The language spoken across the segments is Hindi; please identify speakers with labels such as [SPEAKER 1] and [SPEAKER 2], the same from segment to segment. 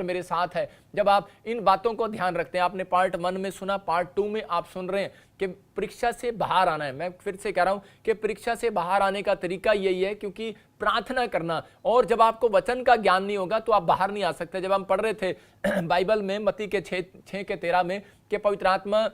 [SPEAKER 1] मेरे साथ है। जब आप इन बातों को ध्यान रखते हैं, आपने पार्ट 1 में सुना, पार्ट 2 में आप सुन रहे हैं कि परीक्षा से बाहर आना है। मैं फिर से कह रहा हूं कि परीक्षा से बाहर आने का तरीका यही है, क्योंकि प्रार्थना करना, और जब आपको वचन का ज्ञान नहीं होगा तो आप बाहर नहीं आ सकते। जब हम पढ़ रहे थे बाइबल में मत्ती के 6:13 में कि पवित्र आत्मा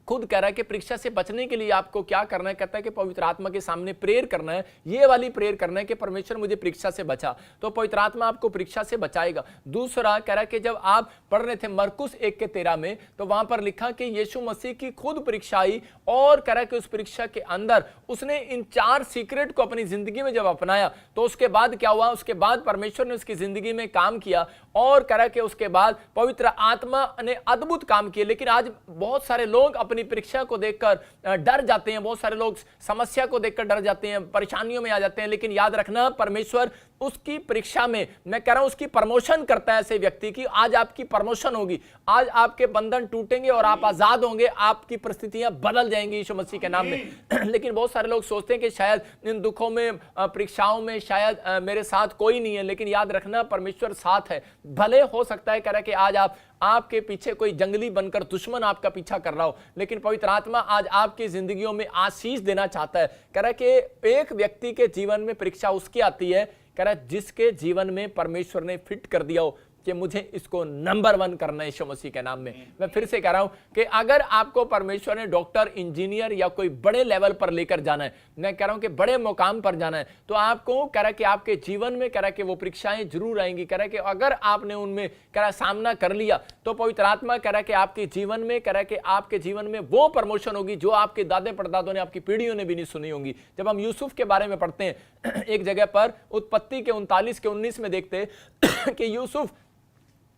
[SPEAKER 1] खुद कह रहा है कि परीक्षा से बचने के लिए आपको क्या करना है। कहता है कि पवित्र आत्मा के सामने प्रेयर करना है, ये वाली प्रेयर करना है कि परमेश्वर मुझे परीक्षा से बचा, तो पवित्र आत्मा आपको परीक्षा से बचाएगा। दूसरा कह रहा है कि जब आप पढ़ रहे थे मरकुस 1:13 में, तो वहां पर लिखा कि यीशु मसीह की खुद परीक्षा आई, और कह रहा है कि उस परीक्षा के अंदर उसने इन 4 सीक्रेट को अपनी जिंदगी में जब अपनाया, तो उसके बाद क्या हुआ, उसके बाद परमेश्वर ने उसकी जिंदगी में काम किया, और कह रहा है कि उसके बाद पवित्र आत्मा ने अद्भुत काम किए। लेकिन आज बहुत सारे लोग अपनी परीक्षा को देखकर डर जाते हैं, बहुत सारे लोग समस्या को देखकर डर जाते हैं, परेशानियों में आ जाते हैं। लेकिन याद रखना, परमेश्वर उसकी परीक्षा में, मैं कह रहा हूं, उसकी प्रमोशन करता है ऐसे व्यक्ति की। आज आपकी प्रमोशन होगी, आज आपके बंधन टूटेंगे और आप आजाद होंगे, आपकी परिस्थितियां बदल जाएंगी यीशु मसीह के नाम में। लेकिन बहुत सारे लोग सोचते हैं कि शायद इन दुखों में, परीक्षाओं में शायद मेरे साथ कोई नहीं है। लेकिन याद रखना, परमेश्वर साथ है। भले हो सकता है कह रहा है कि आज आपके पीछे कोई जंगली बनकर दुश्मन आपका पीछा कर रहा हो, लेकिन पवित्र आत्मा आज आपकी जिंदगियों में आशीष देना चाहता है। कह रहा है कि एक व्यक्ति के जीवन में परीक्षा उसकी आती है, कह रहा है जिसके जीवन में परमेश्वर ने फिट कर दिया हो कि मुझे इसको नंबर 1 करना है यीशु मसीह के नाम में। मैं फिर से कह रहा हूं कि अगर आपको परमेश्वर ने डॉक्टर, इंजीनियर या कोई बड़े लेवल पर लेकर जाना है, मैं कह रहा हूं कि बड़े मुकाम पर जाना है, तो आपको कह रहा है कि आपके जीवन में कह रहा है कि वो परीक्षाएं जरूर आएंगी। कह रहा है कि अगर आपने उनमें कह रहा है सामना कर लिया, तो पवित्र आत्मा कह रहा है कि आपके जीवन में, कह रहा है कि आपके जीवन में वो प्रमोशन होगी जो आपके दादे परदादों ने, आपकी पीढ़ियों ने भी नहीं सुनी होंगी। जब हम यूसुफ के बारे में पढ़ते हैं एक जगह पर, उत्पत्ति के 39 के 19 में देखते हैं कि यूसुफ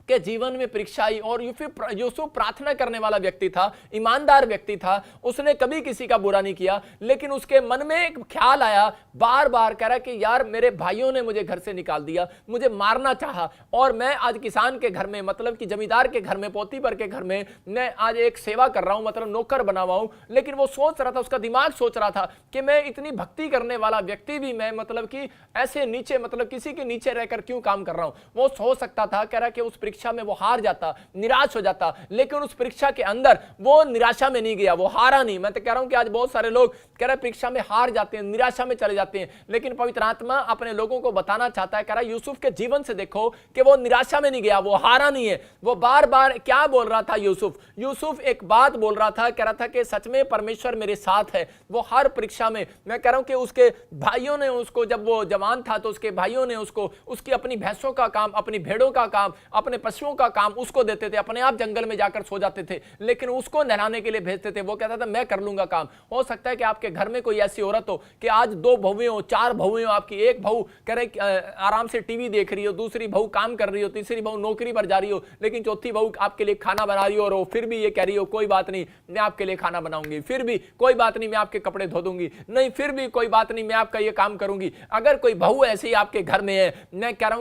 [SPEAKER 1] के जीवन में परीक्षा आई, और यूसुफ प्रार्थना करने वाला व्यक्ति था, ईमानदार व्यक्ति था, उसने कभी किसी का बुरा नहीं किया। लेकिन उसके मन में एक ख्याल आया, बार बार कह रहा कि यार मेरे भाइयों ने मुझे घर से निकाल दिया, मुझे मारना चाहा, और मैं आज किसान के घर में, मतलब कि जमींदार के घर में, पोतीपर के घर में मैं आज एक सेवा कर रहा हूं, मतलब नौकर बना हुआ हूं। लेकिन वो सोच रहा था, उसका दिमाग सोच रहा था कि मैं इतनी भक्ति करने वाला व्यक्ति भी, मैं मतलब कि ऐसे नीचे, मतलब किसी के नीचे रहकर क्यों काम कर रहा हूं। वो सोच सकता था, कह रहा कि उस परीक्षा में वो हार जाता, निराश हो जाता, लेकिन उस परीक्षा के अंदर वो निराशा में नहीं गया, वो हारा नहीं। मैं तो कह रहा हूं कि आज बहुत सारे लोग कह रहे परीक्षा में हार जाते हैं, निराशा में चले जाते हैं, लेकिन पवित्र आत्मा अपने लोगों को बताना चाहता है, कह रहा यूसुफ के जीवन से देखो कि वो निराशा में नहीं गया, वो हारा नहीं है। वो बार बार क्या बोल रहा था यूसुफ एक बात बोल रहा था, कह रहा था कि सच में परमेश्वर मेरे साथ है। वो हर परीक्षा में, मैं कह रहा हूं कि उसके भाइयों ने उसको, जब वो जवान था तो उसके भाइयों ने उसको, उसकी अपनी भैंसों का काम, अपनी भेड़ों का काम, अपने पशुओं का काम उसको देते थे, अपने आप जंगल में जाकर सो जाते थे, लेकिन उसको नहलाने के लिए भेजते थे। वो कहता था मैं कर लूंगा काम। हो सकता है कि आपके घर में कोई ऐसी औरत हो कि आज 2 बहुएं हो, 4 बहुएं हो, आपकी एक बहू कह रहे आराम से टीवी देख रही हो, दूसरी बहू काम कर रही हो, तीसरी बहू नौकरी पर जा रही हो, लेकिन चौथी बहू आपके लिए खाना बना रही हो, और फिर भी ये कह रही हो कोई बात नहीं मैं आपके लिए खाना बनाऊंगी, फिर भी कोई बात नहीं मैं आपके कपड़े धो दूंगी, नहीं फिर भी कोई बात नहीं मैं आपका ये काम करूंगी। अगर कोई बहू ऐसी आपके घर में है, मैं कह रहा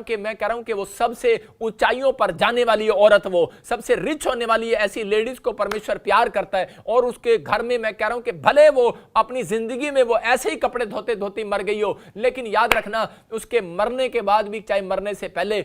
[SPEAKER 1] हूं कि वो सबसे ऊंचाइयों पर जाने वाली औरत, वो सबसे रिच होने वाली है। ऐसी लेडीज को परमेश्वर प्यार करता है, और उसके घर में मैं कह रहा हूं कि भले वो अपनी जिंदगी में वो ऐसे ही कपड़े धोते धोते मर गई हो, लेकिन याद रखना उसके मरने के बाद भी, चाहे मरने से पहले,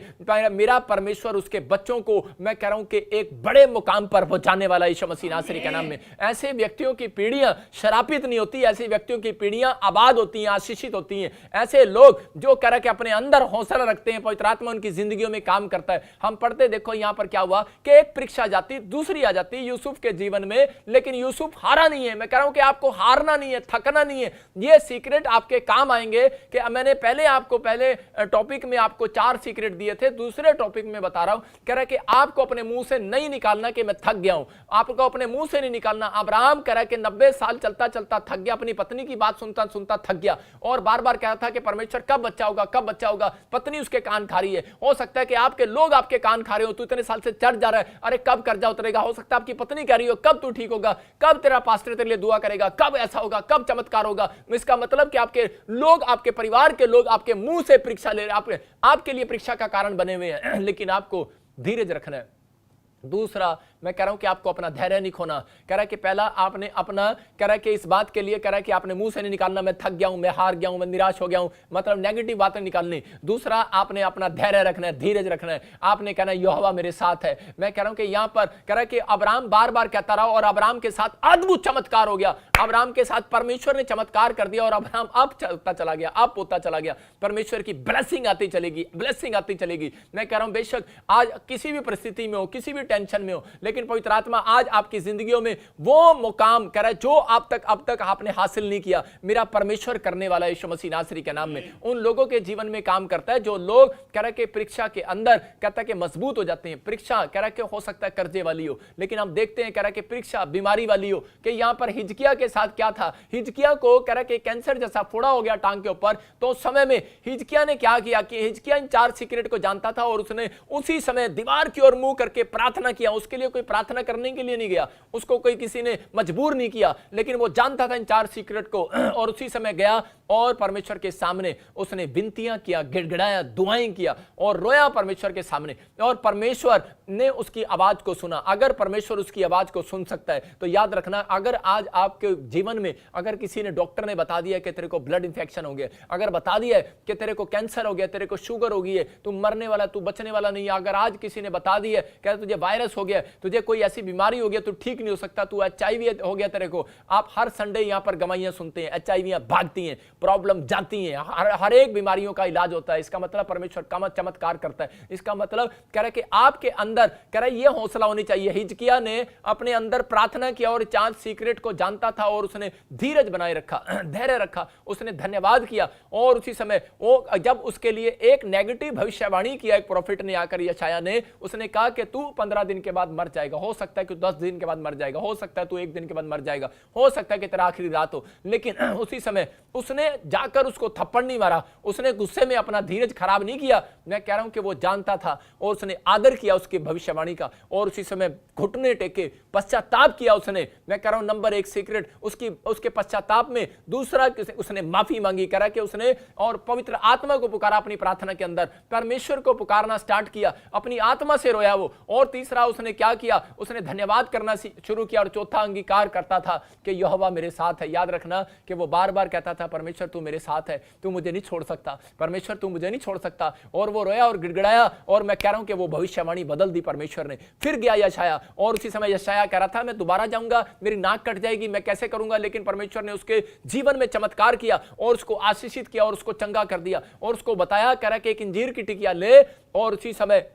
[SPEAKER 1] मेरा परमेश्वर उसके बच्चों को, मैं कह रहा हूं कि एक बड़े मुकाम पर पहुंचाने वाला यीशु मसीह नासरी के नाम में। ऐसे व्यक्तियों की पीढ़ियां शरापित नहीं होती, ऐसे व्यक्तियों की पीढ़ियां आबाद होती हैं, आशीषित होती हैं। ऐसे लोग जो कह रहा कि अपने अंदर हौसला रखते हैं, पवित्र आत्मा उनकी जिंदगियों में काम करता है। हम पढ़ते देखो यहां पर क्या हुआ कि एक परीक्षा जाती, दूसरी आ जाती यूसुफ के जीवन में, लेकिन यूसुफ हारा नहीं है। मैं कह रहा हूं कि आपको हारना नहीं है, थकना नहीं है। ये सीक्रेट आपके काम आएंगे कि मैंने पहले टॉपिक में आपको 4 सीक्रेट दिए थे, दूसरे टॉपिक में बता रहा हूं, कह रहा है कि आपको अपने मुंह से नहीं निकालना कि मैं थक गया हूं, आपको अपने मुंह से नहीं निकालना। अब्राहम कह रहा है कि 90 साल चलता चलता थक गया, अपनी पत्नी की बात सुनता सुनता थक गया, और बार बार कह रहा था कि परमेश्वर कब बच्चा होगा, कब बच्चा होगा। पत्नी उसके कान खा रही है। हो सकता है कि आपके लोग आपके कान खा रहे हो, तू इतने साल से चढ़ जा रहा है, अरे कब कर्जा उतरेगा। हो सकता है आपकी पत्नी कह रही हो कब तू ठीक होगा, कब तेरा पास्टर तेरे लिए दुआ करेगा, कब ऐसा होगा, कब चमत्कार होगा। इसका मतलब कि आपके लोग, आपके परिवार के लोग आपके मुंह से परीक्षा ले रहे, आपके लिए परीक्षा का कारण बने हुए हैं, लेकिन आपको धीरज रखना है। दूसरा मैं कह रहा हूं कि आपको अपना धैर्य नहीं खोना। कह रहा है कि पहला आपने अपना कह रहा है कि इस बात के लिए कह रहा है कि आपने मुंह से नहीं निकालना मैं थक गया हूं, मैं हार गया हूं, मैं निराश हो गया हूं, मतलब नेगेटिव बातें निकालनी। दूसरा आपने अपना धैर्य रखना है, धीरज रखना है। आपने कहना यहोवा मेरे साथ है। मैं कह रहा हूं कि यहां पर कह रहा है कि अब्राहम बार बार कहता रहा और अब्राहम के साथ अद्भुत चमत्कार हो गया। अब्राहम के साथ परमेश्वर ने चमत्कार कर दिया और अब्राहम अब चलता चला गया, अब पोता चला गया। परमेश्वर की ब्लेसिंग आती चलेगी, ब्लेसिंग आती चलेगी। मैं कह रहा हूं बेशक आज किसी भी परिस्थिति में हो, किसी भी टेंशन में हो, लेकिन पवित्र आत्मा आज आपकी जिंदगियों में वो मुकाम कह रहा है जो अब तक आपने हासिल नहीं किया, मेरा परमेश्वर करने वाला यीशु मसीह नासरी के नाम में उन लोगों के जीवन में काम करता है जो लोग कह रहा है कि परीक्षा के अंदर कहता है कि मजबूत हो जाते हैं। परीक्षा कह रहा है कि हो सकता है कर्जे वाली हो, लेकिन हम देखते हैं कह रहा है कि परीक्षा बीमारी वाली हो। कि यहां पर हिजकिया के साथ क्या था, हिजकिया को कह रहा है कि कैंसर जैसा फोड़ा हो गया टांग के ऊपर। तो उस समय में हिजकिया ने क्या किया कि हिजकिया इन 4 सीक्रेट को जानता था और उसने उसी समय दीवार की ओर मुंह करके प्रार्थना किया। उसके लिए कोई प्रार्थना करने के लिए नहीं गया, उसको कोई किसी ने मजबूर नहीं किया, लेकिन वो जानता था इन 4 सीक्रेट को और उसी समय गया और परमेश्वर के सामने उसने विनतियां किया, गिड़गिड़ाया, दुआएं किया और रोया परमेश्वर के सामने और परमेश्वर ने उसकी आवाज को सुना। अगर परमेश्वर उसकी आवाज को सुन सकता है तो याद रखना, अगर आज आपके जीवन में अगर किसी ने डॉक्टर ने बता दिया कि तेरे को ब्लड इंफेक्शन हो गया, अगर बता दिया कि तेरे को कैंसर हो गया, तेरे को शुगर हो गई है, तू मरने वाला, तू बचने वाला नहीं है, अगर आज किसी ने बता दिया कि तुझे वायरस हो गया, तुझे कोई ऐसी बीमारी हो गया, तू ठीक नहीं हो सकता, तू HIV हो गया तेरे को, आप हर संडे यहां पर गवाहियां सुनते हैं, HIV भागती हैं, प्रॉब्लम जाती हैं, हर एक बीमारियों का इलाज होता है। इसका मतलब परमेश्वर का चमत्कार करता है। इसका मतलब कह रहा है कि आपके अंदर कह रहा है ये हौसला होनी चाहिए। हिजकिया ने अपने अंदर प्रार्थना किया और 4 सीक्रेट को जानता था और उसने धीरज बनाए रखा, धैर्य रखा, उसने धन्यवाद किया और उसी समय वो जब उसके लिए एक नेगेटिव भविष्यवाणी किया एक प्रोफेट ने आकर, यशायाह ने, उसने कहा कि तू 15 दिन के बाद मर जाएगा, हो सकता है कि 10 दिन के बाद मर जाएगा, हो सकता है तू 1 दिन के बाद मर जाएगा, हो सकता है कि तेरा आखिरी रात हो। लेकिन उसी समय उसने जाकर उसको थप्पड़ नहीं मारा, उसने गुस्से में अपना धीरज खराब नहीं किया। मैं कह रहा हूं कि वो जानता था और उसने आदर किया उसकी भविष्यवाणी का और उसी समय घुटने टेके पश्चाताप किया उसने। मैं कह रहा हूं नंबर 1 सीक्रेट उसके पश्चाताप में। दूसरा उसने माफी मांगी, करा कि उसने और पवित्र आत्मा को पुकारा अपनी प्रार्थना के अंदर, परमेश्वर को पुकारना स्टार्ट किया, अपनी आत्मा से रोया वो। और तीसरा उसने क्या किया, उसने धन्यवाद करना शुरू किया और चौथा अंगीकार करता था कि यहोवा मेरे साथ है। याद रखना कि वो बार बार कहता था परमेश्वर तू मेरे साथ है, तू मुझे नहीं छोड़ सकता, परमेश्वर तू मुझे नहीं छोड़ सकता। और वो रोया और गिड़गिड़ाया और मैं कह रहा हूं कि वो भविष्यवाणी बदल दी परमेश्वर ने। फिर गया यशायाह और उसी समय यशायाह कह रहा था मैं दोबारा जाऊंगा, मेरी नाक कट जाएगी, मैं कैसे करूंगा, लेकिन परमेश्वर ने उसके जीवन में चमत्कार किया और उसको आशीषित किया और उसको चंगा कर दिया और उसको बताया, कह रहा कि एक अंजीर की टिकिया ले और उसी समय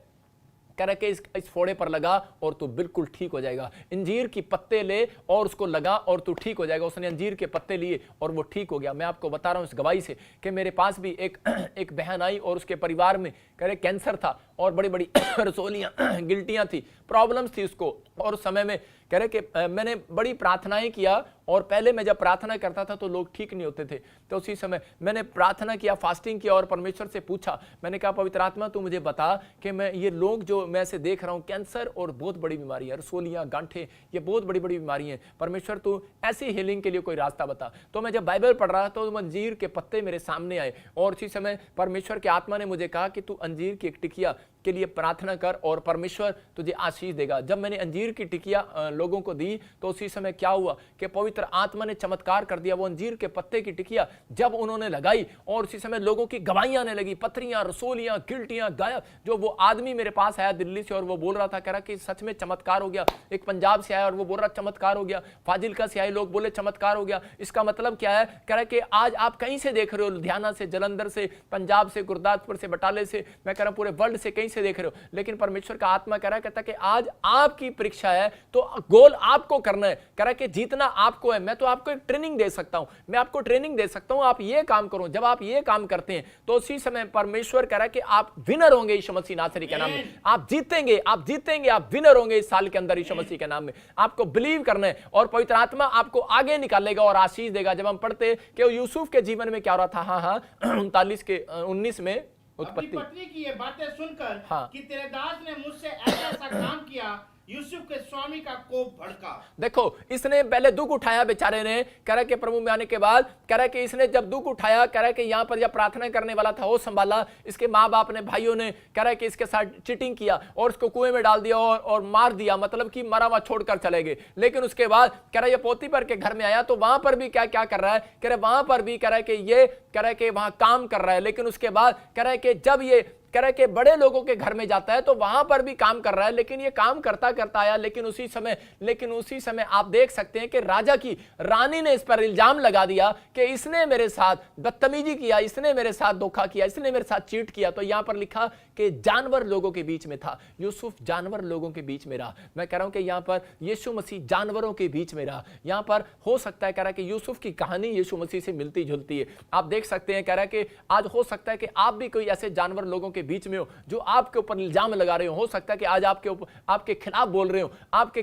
[SPEAKER 1] कह रहा कि इस फोड़े पर लगा और तू बिल्कुल ठीक हो जाएगा। अंजीर की पत्ते ले और उसको लगा और तू ठीक हो जाएगा। उसने अंजीर के पत्ते लिए और वो ठीक हो गया। मैं आपको बता रहा हूं इस गवाही से कि मेरे पास भी एक बहन आई और उसके परिवार में कह रहे कैंसर था और बड़ी बड़ी रसोलियां गिल्टियां थी, प्रॉब्लम्स थी उसको। और उस समय में कह रहे कि मैंने बड़ी प्रार्थनाएं किया और पहले मैं जब प्रार्थना करता था तो लोग ठीक नहीं होते थे, तो उसी समय मैंने प्रार्थना किया, फास्टिंग किया और परमेश्वर से पूछा। मैंने कहा पवित्र आत्मा तू मुझे बता कि मैं ये लोग जो मैं से देख रहा हूं कैंसर और बहुत बड़ी बीमारी है, रसोलियां, गांठे, ये बहुत बड़ी बड़ी बीमारी हैं, परमेश्वर तू ऐसी हीलिंग के लिए कोई रास्ता बता। तो मैं जब बाइबल पढ़ रहा था तो अंजीर के पत्ते मेरे सामने आए और उसी समय परमेश्वर के आत्मा ने मुझे कहा कि तू अंजीर की एक टिकिया के लिए प्रार्थना कर और परमेश्वर तुझे आशीष देगा। जब मैंने अंजीर की टिकिया लोगों को दी तो उसी समय क्या हुआ कि पवित्र आत्मा ने चमत्कार कर दिया। वो अंजीर के पत्ते की टिकिया जब उन्होंने लगाई और उसी समय लोगों की गवाहियां आने लगी, पथरियां, रसोलियां, गिल्टियां गायब। जो वो आदमी मेरे पास आया दिल्ली से और वो बोल रहा था, कह रहा कि सच में चमत्कार हो गया। एक पंजाब से आया और वो बोल रहा चमत्कार हो गया, फाजिलका से आए लोग बोले चमत्कार हो गया। इसका मतलब क्या है, कह रहा कि आज आप कहीं से देख रहे हो, लुधियाना से, जलंधर से, पंजाब से, गुरदासपुर से, बटाले से, मैं कह रहा हूं पूरे वर्ल्ड से कहीं से देख रहे हो, लेकिन परमेश्वर का आत्मा कह रहा है, कहता कि आज आपकी परीक्षा है तो गोल आपको करना है। कह रहा है कि जीतना आपको है। मैं तो आपको एक ट्रेनिंग दे सकता हूं, मैं आपको ट्रेनिंग दे सकता हूं, आप ये काम करो। जब आप ये काम करते हैं तो उसी समय परमेश्वर कह रहा है कि आप विनर होंगे यीशु मसीह नासरी के नाम में। आप जीतेंगे, आप जीतेंगे, आप विनर होंगे इस साल के अंदर यीशु मसीह के नाम में। आपको बिलीव करना है और पवित्र आत्मा आपको आगे निकालेगा और आशीष देगा। जब हम पढ़ते कि यूसुफ के जीवन में क्या हो रहा था, हाँ 39 के 19 में
[SPEAKER 2] अपनी
[SPEAKER 1] उत्पत्ति,
[SPEAKER 2] पत्नी की ये बातें सुनकर
[SPEAKER 1] हाँ।
[SPEAKER 2] कि तेरे दास ने मुझसे ऐसा काम किया, यूसुफ के स्वामी का कोप भड़का।
[SPEAKER 1] देखो इसने पहले दुख उठाया बेचारे ने, कह रहा कि प्रभु में आने के बाद कह रहा कि इसने जब दुख उठाया, कह रहा कि यहां पर जब प्रार्थना करने वाला था वो संभाला, इसके माँ बाप ने, भाइयों ने कह रहा कि इसके साथ चीटिंग किया और उसको कुएं में डाल दिया और मार दिया, मतलब कि मरा हुआ छोड़कर चले गए। लेकिन उसके बाद कह रहा ये पोतीफर के घर में आया तो वहां पर भी क्या क्या कर रहा है, कह रहा वहां पर भी कह रहा है कि ये कह रहा है कि वहां काम कर रहा है। लेकिन उसके बाद कह रहा है कि जब ये कह रहा है कि बड़े लोगों के घर में जाता है तो वहां पर भी काम कर रहा है। लेकिन ये काम करता करता आया, लेकिन उसी समय आप देख सकते हैं कि राजा की रानी ने इस पर इल्जाम लगा दिया कि इसने मेरे साथ बदतमीजी किया, इसने मेरे साथ धोखा किया, इसने मेरे साथ चीट किया। तो यहां पर लिखा कि जानवर लोगों के बीच में था, यूसुफ जानवर लोगों के बीच में रहा। मैं कह रहा हूं कि यहां पर यीशु मसीह जानवरों के बीच में रहा। यहां पर हो सकता है कह रहा है कि यूसुफ की कहानी यीशु मसीह से मिलती जुलती है। आप देख सकते हैं कह रहा है कि आज हो सकता है कि आप भी कोई ऐसे जानवर लोगों के बीच में हो जो आपके ऊपर इल्जाम लगा रहे हो सकता है कि आज आपके खिलाफ बोल रहे हो, आपके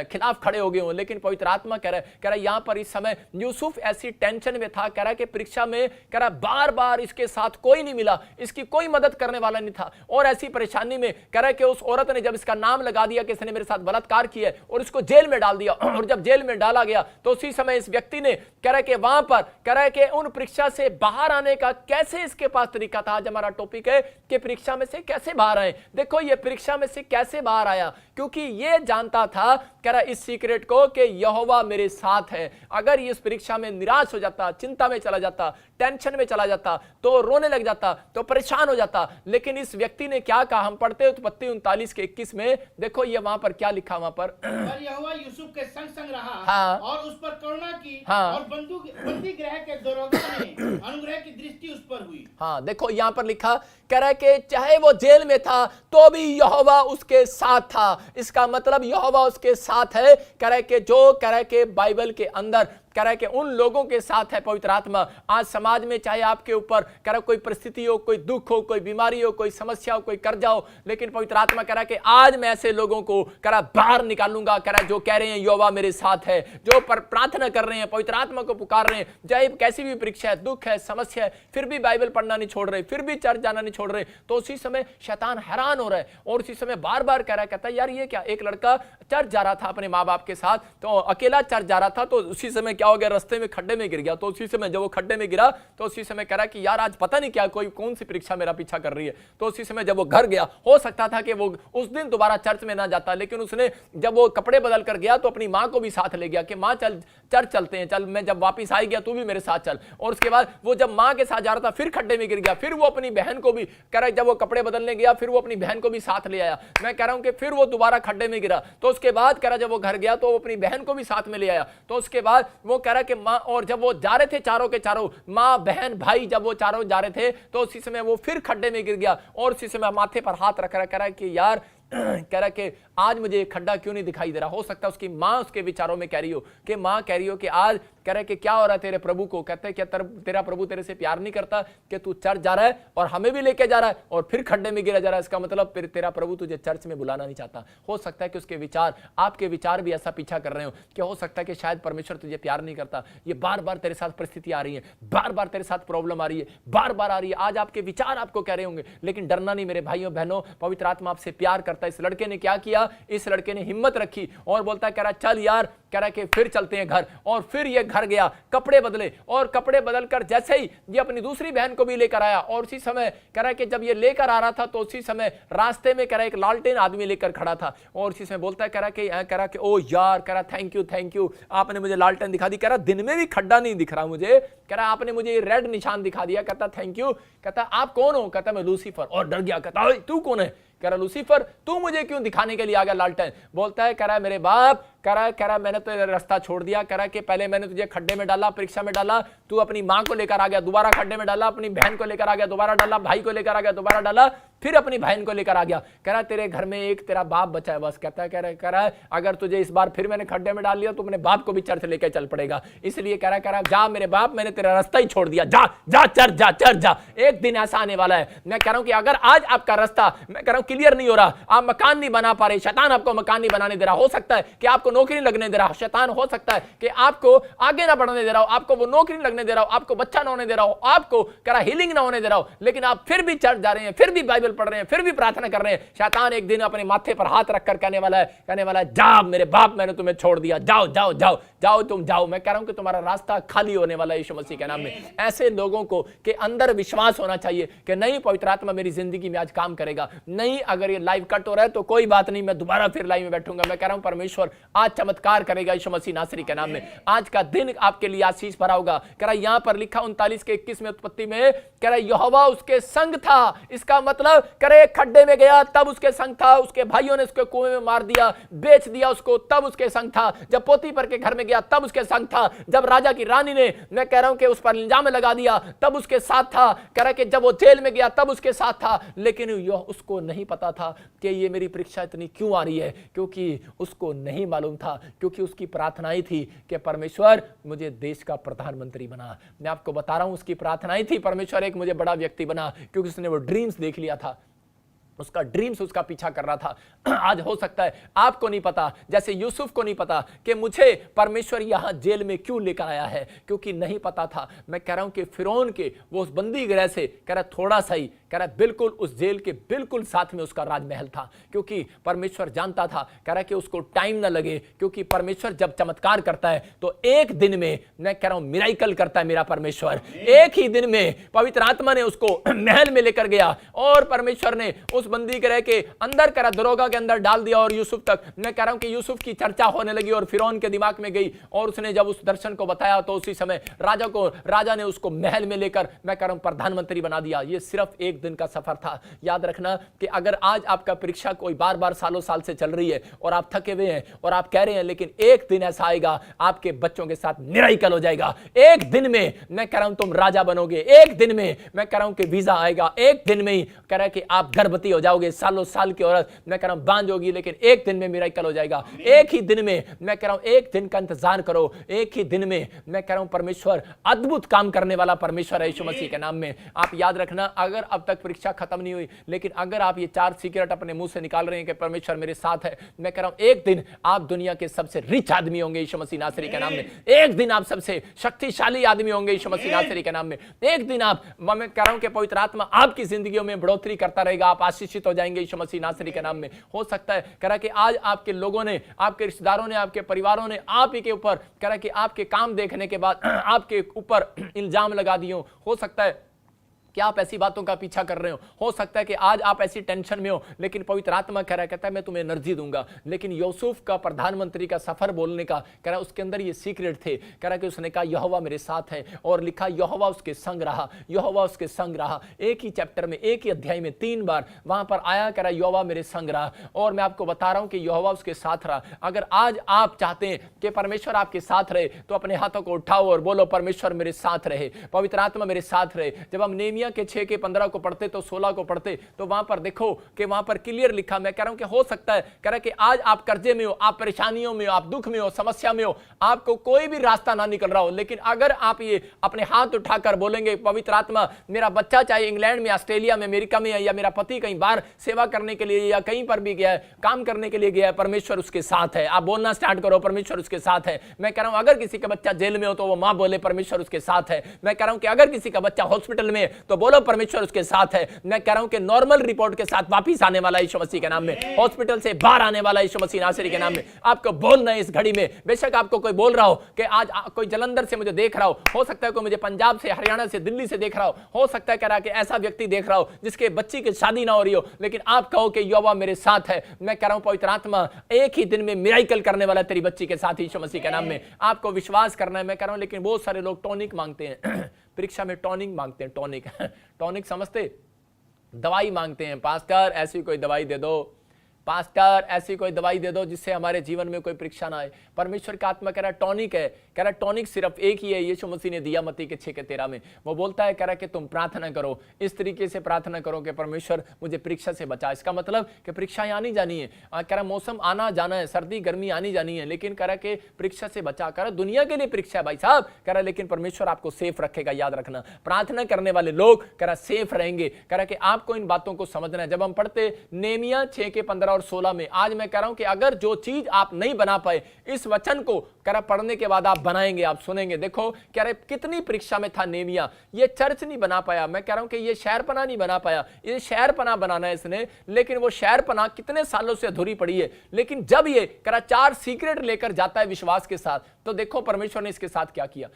[SPEAKER 1] खिलाफ खड़े हो गए हो। लेकिन पवित्र आत्मा कह रहा है यहां पर इस समय यूसुफ ऐसी टेंशन में था, कह रहा है कि परीक्षा में कह रहा बार बार इसके साथ कोई नहीं मिला, इसकी कोई मदद करने वाला नहीं था। और ऐसी परेशानी में कह रहा है कि उस औरत ने जब इसका नाम लगा दिया कि इसने मेरे साथ बलात्कार किया और इसको जेल में डाल दिया, और जब जेल में डाला गया तो उसी समय इस व्यक्ति ने कह रहा है कि वहां पर कह रहा है कि उन परीक्षा से बाहर आने का कैसे इसके पास तरीका था। आज हमारा टॉपिक है कि परीक्षा में से कैसे बाहर आए। देखो ये परीक्षा में से कैसे बाहर आया, क्योंकि ये जानता था कह रहा इस सीक्रेट को कि यहोवा मेरे साथ है। अगर ये इस परीक्षा में निराश हो जाता, चिंता में चला जाता, टेंशन में चला जाता, तो रोने लग जाता, तो परेशान हो जाता। लेकिन इस व्यक्ति ने क्या कहा, हम पढ़ते उत्पत्ति 39 के 21 में, देखो ये वहां पर क्या लिखा, वहां पर
[SPEAKER 2] यहोवा यूसुफ के संग संग रहा,
[SPEAKER 1] हाँ,
[SPEAKER 2] और उस पर करुणा की,
[SPEAKER 1] हाँ,
[SPEAKER 2] और बंदी गृह के दरोगा ने अनुग्रह की दृष्टि उस पर हुई।
[SPEAKER 1] हाँ देखो यहां पर लिखा कह रहा है कि चाहे वो जेल में था तो भी यहोवा उसके साथ था। इसका मतलब यहोवा उसके साथ है। कह रहा है कि जो कह रहा है कि बाइबल के अंदर कह रहा है कि उन लोगों के साथ है पवित्र आत्मा। आज समाज में चाहे आपके ऊपर कह रहा कोई परिस्थिति हो, कोई दुख हो, कोई बीमारी हो, कोई समस्या हो, कोई कर्जा हो, लेकिन पवित्र आत्मा कह रहा है कि आज मैं ऐसे लोगों को कह रहा बाहर निकालूंगा। कह रहा जो कह रहे हैं यहोवा मेरे साथ है, जो प्रार्थना कर रहे हैं, पवित्र आत्मा को पुकार रहे हैं, चाहे कैसी भी परीक्षा है, दुख है, समस्या है, फिर भी बाइबल पढ़ना नहीं छोड़ रहे, फिर भी चर्च जाना नहीं छोड़ रहे, तो उसी समय शैतान हैरान हो रहा है और उसी समय बार बार कह रहा है, कहता है यार ये क्या। एक लड़का चर्च जा रहा था अपने माँ बाप के साथ, तो अकेला चर्च जा रहा था, तो उसी समय क्या हो गया, रास्ते में खड्डे में गिर गया। तो उसी समय जब वो खड्डे में गिरा तो उसी समय कह रहा कि यार आज पता नहीं क्या कोई कौन सी परीक्षा मेरा पीछा कर रही है। तो उसी समय जब वो घर गया, हो सकता था कि वो उस दिन दोबारा चर्च में ना जाता, लेकिन उसने जब वो कपड़े बदल कर गया तो अपनी माँ को भी साथ ले गया कि माँ चल चर्च चलते हैं, चल मैं जब वापिस आ गया तू भी मेरे साथ चल। और उसके बाद वो जब माँ के साथ जा रहा था फिर खड्डे में गिर गया, फिर वो अपनी बहन को भी कह रहा जब वो कपड़े बदलने गया फिर वो अपनी बहन को भी साथ ले आया। मैं कह रहा हूं कि फिर वो दोबारा खड्डे में गिरा, तो उसके बाद कह रहा जब वो घर गया तो वो अपनी बहन को भी साथ में ले आया। तो उसके बाद वो कह रहा कि माँ, और जब वो जा रहे थे चारों के चारों, माँ बहन भाई, जब वो चारों जा रहे थे तो उसी समय वो फिर खड्डे में गिर गया और उसी समय माथे पर हाथ रख रहा, कह रहा कि यार कह रहा कि आज मुझे खड्डा क्यों नहीं दिखाई दे रहा। हो सकता है उसकी माँ उसके विचारों में कह रही हो कि माँ कह रही हो कि आज कह रहा है कि क्या हो रहा है तेरे प्रभु को। कहते हैं क्या तेरा प्रभु तेरे से प्यार नहीं करता कि तू चर्च जा रहा है और हमें भी लेके जा रहा है और फिर खड्डे में गिरा जा रहा है। इसका मतलब तेरा प्रभु तुझे चर्च में बुलाना नहीं चाहता। हो सकता है कि उसके विचार, आपके विचार भी ऐसा पीछा कर रहे हो कि हो सकता है कि शायद परमेश्वर तुझे प्यार नहीं करता। ये बार बार तेरे साथ परिस्थिति आ रही है, बार बार तेरे साथ प्रॉब्लम आ रही है, बार बार आ रही है। आज आपके विचार आपको कह रहे होंगे, लेकिन डरना नहीं मेरे भाइयों बहनों, पवित्र आत्मा आपसे प्यार करता है। इस लड़के ने क्या किया, इस लड़के ने हिम्मत रखी और बोलता है कह रहा चल यार, कह रहा कि फिर चलते हैं घर। और फिर ये घर गया, कपड़े बदले और कपड़े बदलकर जैसे ही ये अपनी दूसरी बहन को भी लेकर आया और उसी समय कह रहा कि जब ये लेकर आ रहा था तो उसी समय रास्ते में कह रहा एक लालटेन आदमी लेकर खड़ा था और उसी समय बोलता है कह रहा कि ओ यार, कह रहा थैंक यू आपने मुझे लालटेन दिखा दी। कह रहा दिन में भी खड्डा नहीं दिख रहा मुझे, कह रहा आपने मुझे रेड निशान दिखा दिया। कहता थैंक यू। कहता आप कौन हो? कहता मैं लूसीफर। और डर गया, कहता तू कौन है? कह रहा लूसीफर तू मुझे क्यों दिखाने के लिए आ गया लालटेन? बोलता है कह रहा मेरे बाप, कह रहा मैंने तो रास्ता छोड़ दिया। कह रहा कि पहले मैंने तुझे खड्डे में डाला, परीक्षा में डाला, तू अपनी माँ को लेकर आ गया, दोबारा खड्डे में डाला, अपनी बहन को लेकर आ गया, दोबारा डाला, भाई को लेकर आ गया, दोबारा डाला, फिर अपनी बहन को लेकर आ गया। कह रहा तेरे घर में एक तेरा बाप बचा है बस। कहता है कह रहा है अगर तुझे इस बार फिर मैंने खड्डे में डाल लिया तो अपने बाप को भी चर्च लेकर चल पड़ेगा। इसलिए कह रहा जा मेरे बाप, मैंने तेरा रास्ता ही छोड़ दिया, जा चर्च जा। एक दिन ऐसा आने वाला है, मैं कह रहा हूं कि अगर आज आपका रास्ता मैं कह रहा हूं क्लियर नहीं हो रहा, आप मकान नहीं बना पा रहे, शैतान आपको मकान नहीं बनाने दे रहा, हो सकता है कि आपको नौकरी लगने दे रहा हो, शैतान हो सकता है कि आपको आगे ना बढ़ने दे रहा हो, आपको वो नौकरी लगने दे रहा हो, आपको बच्चा ना होने दे रहा हो, आपको करा हीलिंग ना होने दे रहा हो, लेकिन आप फिर भी चर्च जा रहे हैं, फिर भी बाइबल पढ़ रहे हैं, फिर भी प्रार्थना कर रहे हैं। शैतान एक दिन अपने माथे पर हाथ रखकर कहने वाला है जाओ मेरे बाप, मैंने तुम्हें छोड़ दिया, जाओ जाओ जाओ जाओ, तुम जाओ। मैं कह रहा हूं कि तुम्हारा रास्ता खाली होने वाला है यीशु मसीह के नाम में। ऐसे लोगों को के अंदर विश्वास होना चाहिए कि नहीं, पवित्र आत्मा मेरी जिंदगी में आज काम करेगा। नहीं, अगर ये लाइव कट हो रहा है तो कोई बात नहीं, मैं दोबारा फिर लाइव में बैठूंगा। मैं कह रहा हूं परमेश्वर आज चमत्कार करेगा यीशु मसीह नासरी के नाम में। आज का दिन आपके लिए आशीष भरा होगा। कह रहा यहां पर लिखा 39 के 21 में उत्पत्ति में, कह रहा यहोवा उसके संग था। इसका मतलब करे खड्डे में गया तब उसके संग था, उसके भाइयों ने उसके कुएं में मार दिया, बेच दिया उसको, तब उसके संग था। जब पोतीफर के घर में गया तब उसके संग था। जब राजा की रानी ने, मैं कह रहा हूं कि उस पर इल्जाम लगा दिया, तब उसके साथ था। कह रहा कि जब वो जेल में गया तब उसके साथ था। लेकिन यह उसको नहीं पता था कि ये मेरी परीक्षा इतनी क्यों आ रही है, क्योंकि उसको नहीं मालूम था, क्योंकि उसकी प्रार्थनाएं थी कि परमेश्वर मुझे देश का प्रधानमंत्री बना। मैं आपको बता रहा हूं उसकी प्रार्थनाएं थी परमेश्वर एक मुझे बड़ा व्यक्ति बना, क्योंकि उसने वो ड्रीम्स देख लिया था, उसका ड्रीम्स उसका पीछा कर रहा था। आज हो सकता है आपको नहीं पता, जैसे यूसुफ को नहीं पता कि मुझे परमेश्वर यहां जेल में क्यों लेकर आया है, क्योंकि नहीं पता था। मैं कह रहा हूं कि फिरौन के वो उस बंदी गृह से, कह रहा थोड़ा सा ही, कह रहा बिल्कुल उस जेल के बिल्कुल साथ में उसका राजमहल था, क्योंकि परमेश्वर जानता था, कह रहा कि उसको टाइम ना लगे, क्योंकि परमेश्वर जब चमत्कार करता है तो एक दिन में, मैं कह रहा हूं मिराइकल करता है मेरा परमेश्वर। एक ही दिन में पवित्र आत्मा ने उसको महल में लेकर गया और परमेश्वर ने उस बंदी गृह के अंदर करा, दरोगा के अंदर डाल दिया। और यूसुफ तक, मैं कह रहा हूं कि यूसुफ की चर्चा होने लगी और फिरौन के दिमाग में गई, और उसने जब उस दर्शन को बताया तो उसी समय राजा ने उसको महल में लेकर, मैं कह रहा हूं प्रधानमंत्री बना दिया। ये सिर्फ एक दिन का सफर था। याद रखना कि अगर आज आपका परीक्षा कोई बार बार सालों साल से चल रही है और आप थके हुए हैं और आप कह रहे हैं, लेकिन एक दिन ऐसा आएगा आपके बच्चों के साथ मिराइकल हो जाएगा। एक दिन में मैं कह रहा हूं तुम राजा बनोगे, एक दिन में मैं कह रहा हूं कि वीजा आएगा, एक दिन में ही कह रहा है कि आप गर्भवती हो जाओगे, सालों साल की औरत मैं कह रहा हूं बांझ होगी, लेकिन एक दिन में मिराइकल हो जाएगा। एक ही दिन में, मैं कह रहा हूं एक दिन का इंतजार करो, एक ही दिन में मैं कह रहा हूं परमेश्वर अद्भुत काम करने वाला परमेश्वर है यीशु मसीह के नाम में। आप याद रखना, अगर अब तक परीक्षा खत्म नहीं हुई, लेकिन अगर आप ये 4 सीक्रेट अपने मुंह से निकाल रहे हैं कि परमेश्वर मेरे साथ है, मैं कह रहा हूं एक दिन आप दुनिया के सबसे रिच आदमी होंगे यीशु मसीह नासरी के नाम में। एक दिन आप सबसे शक्तिशाली आदमी होंगे यीशु मसीह नासरी के नाम में। एक दिन आप, मैं कह रहा हूं कि पवित्र आत्मा आपकी जिंदगियों में बढ़ोतरी करता रहेगा, आप आशीषित हो जाएंगे यीशु मसीह नासरी के नाम में। हो सकता है कह रहा कि आज आपके लोगों ने, आपके रिश्तेदारों ने, आपके परिवारों ने आप ही के ऊपर, कह रहा कि आपके काम देखने के बाद आपके ऊपर इल्जाम लगा दिए हो सकता है कि आप ऐसी बातों का पीछा कर रहे हो सकता है कि आज आप ऐसी टेंशन में हो, लेकिन पवित्र आत्मा कह रहा है, कहता है मैं तुम्हें एनर्जी दूंगा। लेकिन यूसुफ का प्रधानमंत्री का सफर बोलने का, कह रहा उसके अंदर ये सीक्रेट थे। कह रहा कि उसने कहा यहोवा मेरे साथ है, और लिखा यहोवा उसके संग रहा, यहोवा उसके संग रहा। एक ही चैप्टर में, एक ही अध्याय में 3 बार वहां पर आया, कह रहा यहोवा मेरे संग रहा। और मैं आपको बता रहा हूं कि यहोवा उसके साथ रहा। अगर आज आप चाहते हैं कि परमेश्वर आपके साथ रहे, तो अपने हाथों को उठाओ और बोलो परमेश्वर मेरे साथ रहे, पवित्र आत्मा मेरे साथ रहे। जब हम नेमिया के 6 के 15 को पढ़ते तो 16 को पढ़ते तो वहां पर देखो कि वहां पर क्लियर लिखा, मैं कह रहा हूं कि हो सकता है, कह रहा कि आज आप कर्जे में हो, आप परेशानियों में हो, आप दुख में हो, समस्या में हो, आपको कोई भी रास्ता ना निकल रहा हो, लेकिन अगर आप ये अपने हाथ उठाकर बोलेंगे पवित्र आत्मा मेरा बच्चा चाहे इंग्लैंड में, ऑस्ट्रेलिया में, अमेरिका में है, या मेरा पति कहीं बाहर सेवा करने के लिए या कहीं पर भी गया है, काम करने के लिए गया है, परमेश्वर उसके साथ है। आप बोलना स्टार्ट करो परमेश्वर उसके साथ है। मैं कह रहा हूं अगर किसी का बच्चा जेल में हो तो वो मां बोले परमेश्वर उसके साथ है। मैं कह रहा हूं कि अगर किसी का बच्चा हॉस्पिटल में है तो बोलो परमेश्वर उसके साथ है। मैं कह रहा हूं कि नॉर्मल रिपोर्ट के साथ वापस आने वाला यीशु मसीह के नाम में, हॉस्पिटल से बाहर आने वाला यीशु मसीह नासरी के नाम में आपको बोलना है इस घड़ी में। बेशक आपको कोई बोल रहा हो कि आज कोई जलंधर से मुझे देख रहा हो सकता है कोई मुझे पंजाब से, हरियाणा से, दिल्ली से देख रहा हो सकता है कह रहा कि ऐसा व्यक्ति देख रहा हो जिसके बच्ची की शादी ना हो रही हो, लेकिन आप कहो कि यहोवा मेरे साथ है। मैं कह रहा हूं पवित्र आत्मा एक ही दिन में मिराइकल करने वाला तेरी बच्ची के साथ यीशु मसीह के नाम में। आपको विश्वास करना है। मैं कह रहा हूं लेकिन बहुत सारे लोग टॉनिक मांगते हैं परीक्षा में, टॉनिक मांगते हैं, टॉनिक टॉनिक समझते, दवाई मांगते हैं, पास्टर ऐसी कोई दवाई दे दो, पास्टर ऐसी कोई दवाई दे दो जिससे हमारे जीवन में कोई परीक्षा ना आए। परमेश्वर का आत्मा कह रहा टॉनिक है, कह रहा टॉनिक सिर्फ एक ही है, यीशु मसीह ने दिया मत्ती के 6 के 13 में। वो बोलता है, कह रहा कि तुम प्रार्थना करो, इस तरीके से प्रार्थना करो कि परमेश्वर मुझे परीक्षा से बचा। इसका मतलब कि परीक्षाएं आनी जानी है, कह रहा मौसम आना जाना है, सर्दी गर्मी आनी जानी है, लेकिन कह रहा कि परीक्षा से बचा। कह रहा दुनिया के लिए परीक्षा है भाई साहब, कह रहा लेकिन परमेश्वर आपको सेफ रखेगा। याद रखना प्रार्थना करने वाले लोग कह रहा सेफ रहेंगे। कह रहा कि आपको इन बातों को समझना है। जब हम पढ़ते नेमिया 6 के 15 और 16 में। आज मैं कह रहा हूं कि अगर जो चीज आप नहीं बना पाए इस वचन को पढ़ने के बाद आप बनाएंगे, आप सुनेंगे। देखो कह रहे कितनी परीक्षा में था नेमिया, ये चर्च नहीं बना पाया, मैं कह रहा हूं कि ये शहरपना नहीं बना पाया, ये शहरपना बनाना है इसने, लेकिन वो शहरपना कितने सालों से अधूरी पड़ी है। लेकिन जब ये 4 सीक्रेट लेकर जाता है विश्वास के साथ, तो देखो परमेश्वर ने इसके साथ क्या किया।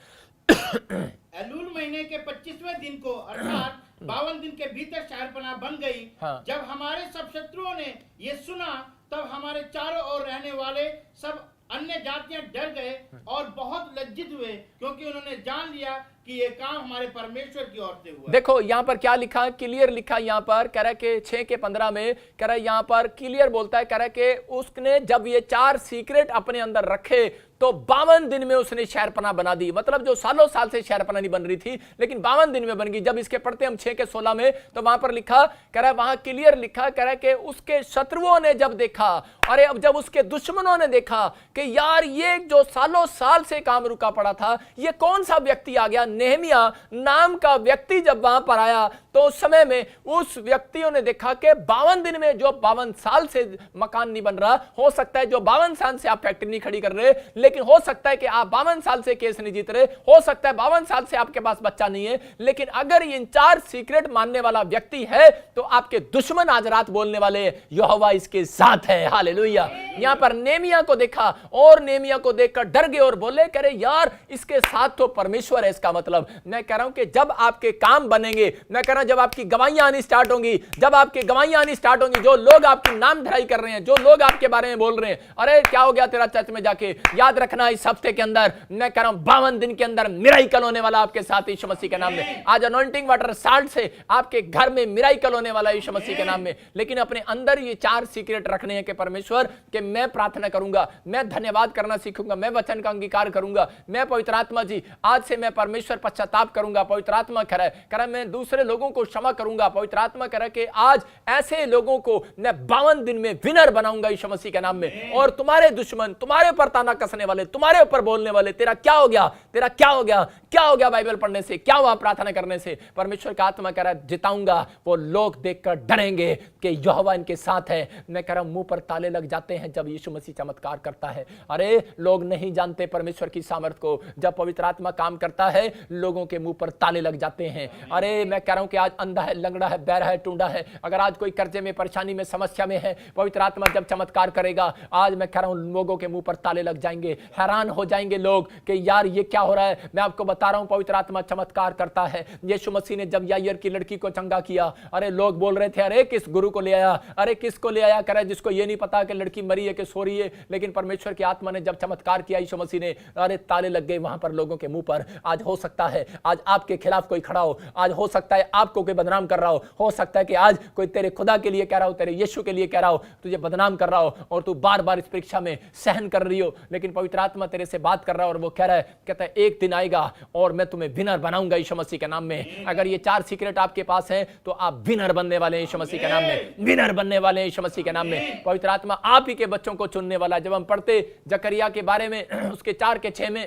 [SPEAKER 2] एलूल महीने के 25वें दिन को अर्थात 52 दिन के भीतर शहरपनाह बन गई।
[SPEAKER 1] हाँ।
[SPEAKER 2] जब हमारे सब शत्रुओं ने ये सुना, तब हमारे चारों ओर रहने वाले सब अन्य जातियां डर गए और बहुत लज्जित हुए, क्योंकि उन्होंने जान लिया कि ये काम हमारे परमेश्वर की ओर से हुआ।
[SPEAKER 1] देखो यहां पर क्या लिखा, क्लियर लिखा यहां पर, कह रहा है कि 6 के 15 में कह रहा है, यहां पर क्लियर बोलता है, कह रहा है कि उसने जब ये 4 सीक्रेट अपने अंदर रखे तो 52 दिन में उसने शहरपनाह बना दी। मतलब जो सालों साल से शहरपनाह नहीं बन रही थी, लेकिन 52 दिन में बन गई। जब इसके पढ़ते हम 6 के 16 में, तो वहां पर लिखा, कह रहा है वहां क्लियर लिखा, कह रहा है कि उसके शत्रुओं ने जब देखा, अरे अब जब उसके दुश्मनों ने देखा कि यार ये जो सालों साल से काम रुका पड़ा था, ये कौन सा व्यक्ति आ गया, नेहमिया नाम का व्यक्ति जब वहां पर आया, तो उस समय में उस व्यक्तियों ने देखा कि 52 दिन में, जो 52 साल से मकान नहीं बन रहा, हो सकता है जो 52 साल से आप फैक्ट्री नहीं खड़ी कर रहे, लेकिन हो सकता है कि आप 52 साल से केस नहीं जीत रहे, हो सकता है 52 साल से आपके पास बच्चा नहीं है, लेकिन अगर इन 4 सीक्रेट मानने वाला व्यक्ति है, तो आपके दुश्मन आज रात बोलने वाले यहोवा इसके साथ है। हालेलुया। यहां पर नेमिया को देखा और नेमिया को देखकर डर गए और बोले, करे यार इसके साथ तो परमेश्वर है। इसका मतलब मैं कह रहा हूं कि जब आपके काम बनेंगे, मैं कह रहा हूं जब आपकी गवाहियां आनी स्टार्ट होंगी, जब आपकी गवाहियां आनी स्टार्ट होंगी, जो लोग आपकी नाम धराई कर रहे हैं, जो लोग आपके बारे में बोल रहे हैं, अरे क्या हो गया तेरा चर्च में जाके, याद रखना इस हफ्ते के अंदर, मैं कह रहा हूं 52 दिन के अंदर मिराइकल होने वाला आपके साथ यीशु मसीह के नाम में। आज अनॉइंटिंग वाटर साल्ट से आपके घर में मिराइकल होने वाला यीशु मसीह के नाम में। लेकिन अपने अंदर ये 4 सीक्रेट रखने हैं कि परमेश्वर के मैं प्रार्थना करूंगा, मैं धन्यवाद करना सीखूंगा, मैं वचन का अंगीकार करूंगा, मैं पवित्र आत्मा जी आज से मैं परमेश्वर पश्चाताप करूंगा। पवित्र आत्मा कह रहा है मैं दूसरे लोगों को क्षमा करूंगा। पवित्र आत्मा कह रहा है कि आज ऐसे लोगों को मैं 52 दिन में विनर बनाऊंगा यीशु मसीह के नाम में। और तुम्हारे दुश्मन, तुम्हारे ऊपर ताना कसने वाले, तुम्हारे ऊपर बोलने वाले, तेरा क्या हो गया, तेरा क्या हो गया, क्या हो गया बाइबल पढ़ने से, क्या हुआ प्रार्थना करने से, परमेश्वर का आत्मा कह रहा है जिताऊंगा। वो लोग देखकर डरेंगे कि यहोवा इनके साथ है। मैं कह रहा हूं मुंह पर ताले लग जाते हैं जब यीशु मसीह चमत्कार करता है। अरे लोग नहीं जानते परमेश्वर की सामर्थ को, जब पवित्र आत्मा काम करता है लोगों के मुंह पर ताले लग जाते हैं। अरे मैं कह रहा हूं कि आज अंधा है, लंगड़ा है, बैरा है, टूंडा है, अगर आज कोई कर्जे में, परेशानी में, समस्या में है, पवित्र आत्मा जब चमत्कार करेगा, आज मैं कह रहा हूं लोगों के मुंह पर ताले लग जाएंगे, हैरान हो जाएंगे लोग कि यार ये क्या हो रहा है। मैं आपको बता रहा हूं पवित्र आत्मा चमत्कार करता है। यीशु मसीह ने जब यायर की लड़की को चंगा किया, अरे लोग बोल रहे थे अरे किस गुरु को ले आया, अरे किसको ले आया, करे जिसको ये नहीं पता कि लड़की मरी है कि सो रही है। लेकिन परमेश्वर की आत्मा ने जब चमत्कार किया यीशु मसीह ने, अरे ताले लग गए वहां पर लोगों के मुंह पर। आज हो सकता है आज आपके खिलाफ कोई खड़ा हो, आज हो सकता है आपको कोई बदनाम कर रहा हो सकता है कि आज कोई तेरे खुदा के लिए कह रहा हो, तेरे यीशु के लिए कह रहा हो, तुझे बदनाम कर रहा हो और तू बार बार इस परीक्षा में सहन कर रही हो। लेकिन पवित्र आत्मा तेरे से बात कर रहा है और वो कह रहा है, कहता है एक दिन आएगा और मैं तुम्हें विनर बनाऊंगा यीशु मसीह के नाम में। अगर ये 4 सीक्रेट आपके पास हैं तो आप विनर बनने वाले हैं यीशु मसीह के नाम में, विनर बनने वाले हैं यीशु मसीह के नाम में। पवित्र आत्मा आप ही के बच्चों को चुनने वाला है। जब हम पढ़ते जकरिया के बारे में उसके 4 के 6 में